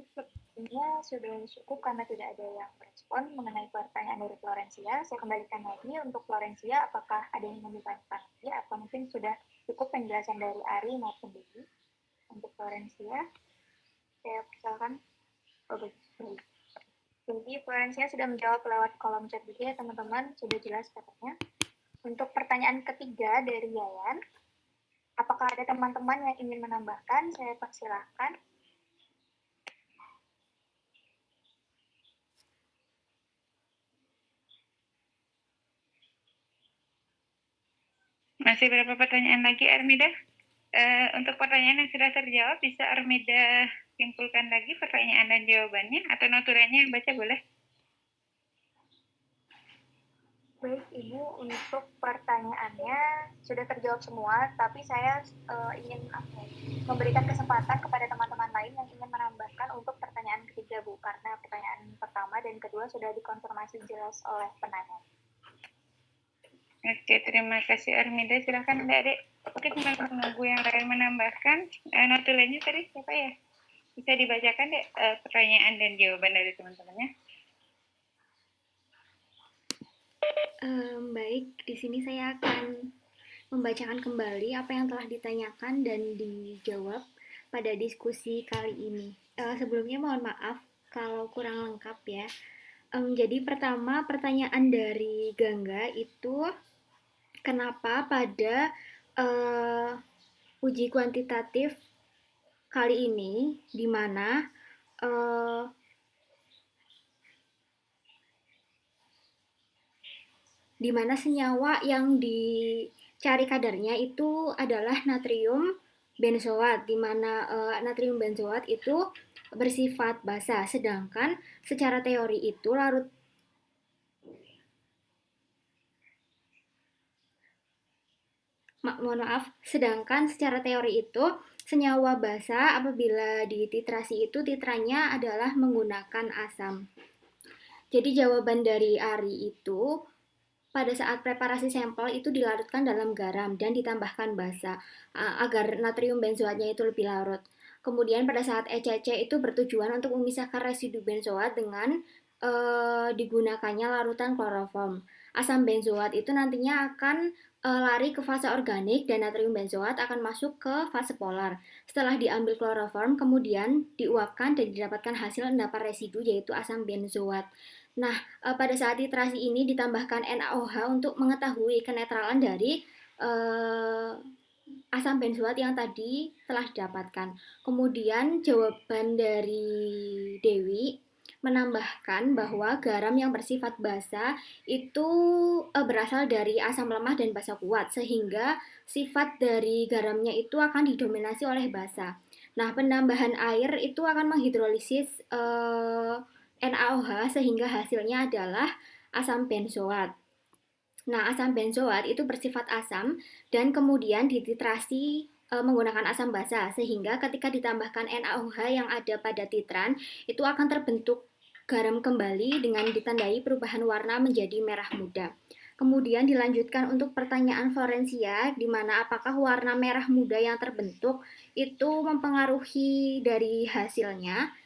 Sepertinya sudah cukup karena tidak ada yang merespon mengenai pertanyaan dari Florencia. Saya kembalikan lagi untuk Florencia, apakah ada yang ingin ditanyakan lagi atau mungkin sudah cukup penjelasan dari Ari maupun Dewi. Untuk Florencia, saya persilakan. Jadi Florencia sudah menjawab lewat kolom chat juga ya teman-teman, sudah jelas katanya. Untuk pertanyaan ketiga dari Yayan, apakah ada teman-teman yang ingin menambahkan? Saya persilahkan. Masih berapa pertanyaan lagi, Armida? Untuk pertanyaan yang sudah terjawab, bisa Armida simpulkan lagi pertanyaan dan jawabannya, atau notulennya yang baca boleh? Baik Ibu, untuk pertanyaannya sudah terjawab semua, tapi saya ingin memberikan kesempatan kepada teman-teman lain yang ingin menambahkan untuk pertanyaan ketiga Bu, karena pertanyaan pertama dan kedua sudah dikonfirmasi jelas oleh penanya. Oke, terima kasih Armida. Silakan Adik-adik. Oke, tinggal menunggu yang lain menambahkan. Notulenya tadi siapa ya? Bisa dibacakan deh pertanyaan dan jawaban dari teman-temannya. Baik, di sini saya akan membacakan kembali apa yang telah ditanyakan dan dijawab pada diskusi kali ini. Sebelumnya mohon maaf kalau kurang lengkap ya. Jadi pertama pertanyaan dari Gangga itu kenapa pada uji kuantitatif kali ini di mana senyawa yang dicari kadarnya itu adalah natrium benzoat, di mana natrium benzoat itu bersifat basa, sedangkan secara teori itu sedangkan secara teori itu senyawa basa apabila dititrasi itu titranya adalah menggunakan asam. Jadi jawaban dari Ari itu pada saat preparasi sampel itu dilarutkan dalam garam dan ditambahkan basa agar natrium benzoatnya itu lebih larut. Kemudian pada saat ECC itu bertujuan untuk memisahkan residu benzoat dengan digunakannya larutan kloroform. Asam benzoat itu nantinya akan lari ke fase organik dan natrium benzoat akan masuk ke fase polar. Setelah diambil kloroform, kemudian diuapkan dan didapatkan hasil endapan residu yaitu asam benzoat. Nah, pada saat titrasi ini ditambahkan NaOH untuk mengetahui kenetralan dari asam benzoat yang tadi telah didapatkan. Kemudian jawaban dari Dewi menambahkan bahwa garam yang bersifat basa itu berasal dari asam lemah dan basa kuat, sehingga sifat dari garamnya itu akan didominasi oleh basa. Nah, penambahan air itu akan menghidrolisis NaOH sehingga hasilnya adalah asam benzoat. Nah, asam benzoat itu bersifat asam dan kemudian dititrasi menggunakan asam basa sehingga ketika ditambahkan NaOH yang ada pada titran itu akan terbentuk garam kembali dengan ditandai perubahan warna menjadi merah muda. Kemudian dilanjutkan untuk pertanyaan Florencia, di mana apakah warna merah muda yang terbentuk itu mempengaruhi dari hasilnya.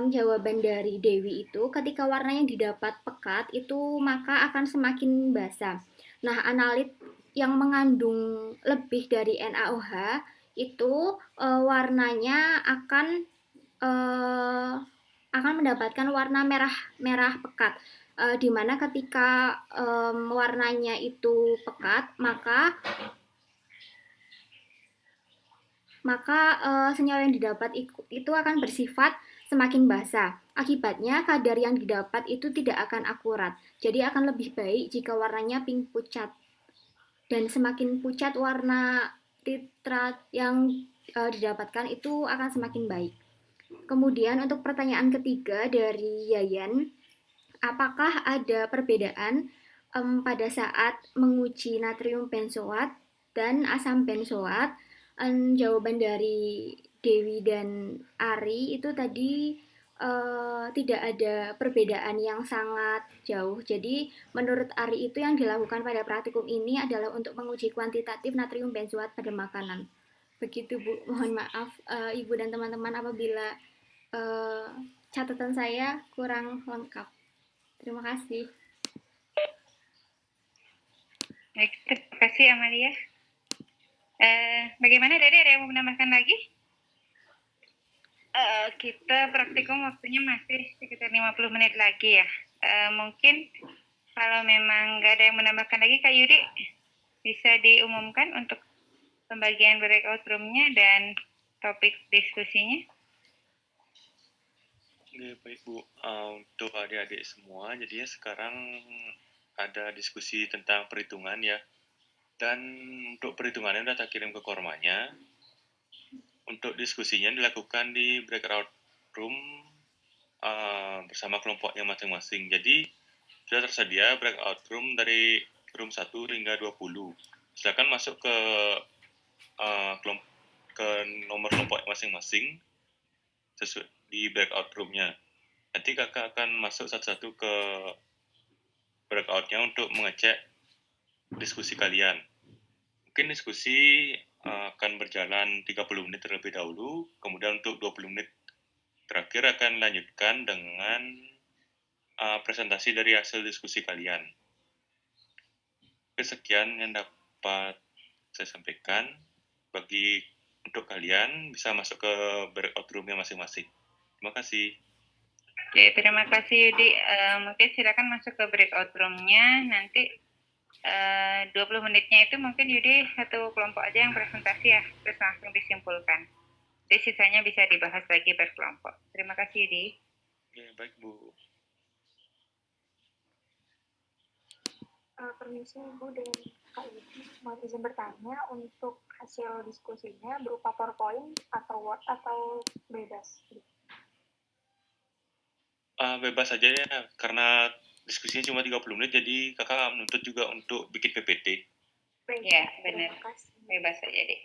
Jawaban dari Dewi itu ketika warna yang didapat pekat itu maka akan semakin basah. Nah, analit yang mengandung lebih dari NaOH itu warnanya akan mendapatkan warna merah pekat. Di mana ketika warnanya itu pekat maka senyawa yang didapat itu akan bersifat semakin basah. Akibatnya kadar yang didapat itu tidak akan akurat. Jadi akan lebih baik jika warnanya pink pucat. Dan semakin pucat warna titrat yang didapatkan itu akan semakin baik. Kemudian untuk pertanyaan ketiga dari Yayan, apakah ada perbedaan pada saat menguji natrium benzoat dan asam benzoat? Jawaban dari Dewi dan Ari itu tadi tidak ada perbedaan yang sangat jauh. Jadi menurut Ari itu yang dilakukan pada praktikum ini adalah untuk menguji kuantitatif natrium benzoat pada makanan. Begitu Bu, mohon maaf Ibu dan teman-teman apabila catatan saya kurang lengkap. Terima kasih. Baik, terima kasih Amalia. Bagaimana Dede, ada yang mau menambahkan lagi? Kita praktikum waktunya masih sekitar 50 menit lagi ya. Mungkin kalau memang nggak ada yang menambahkan lagi, Kak Yudi bisa diumumkan untuk pembagian breakout room-nya dan topik diskusinya. Oke, baik Bu. Untuk adik-adik semua, jadinya sekarang ada diskusi tentang perhitungan ya. Dan untuk perhitungannya udah tak kirim ke kormanya. Untuk diskusinya dilakukan di breakout room bersama kelompoknya masing-masing. Jadi sudah tersedia breakout room dari room 1 hingga 20. Silakan masuk ke nomor kelompok masing-masing sesuai di breakout room-nya. Nanti kakak akan masuk satu-satu ke breakout-nya untuk mengecek diskusi kalian. Mungkin diskusi akan berjalan 30 menit terlebih dahulu, kemudian untuk 20 menit terakhir akan lanjutkan dengan presentasi dari hasil diskusi kalian. Sekian yang dapat saya sampaikan. Untuk kalian bisa masuk ke breakout room-nya masing-masing. Terima kasih. Oke, terima kasih Yudi. Mungkin silakan masuk ke breakout room-nya. Nanti 20 menitnya itu mungkin Yudi satu kelompok aja yang presentasi ya, terus langsung disimpulkan. Jadi sisanya bisa dibahas lagi berkelompok. Terima kasih Yudi. Ya, baik Bu. Permisi Bu dan Kak Yudi, mau izin bertanya untuk hasil diskusinya berupa PowerPoint atau Word atau bebas? Bebas aja ya, karena diskusinya cuma 30 menit, jadi kakak menuntut juga untuk bikin PPT. Ya, benar. Bebas aja deh.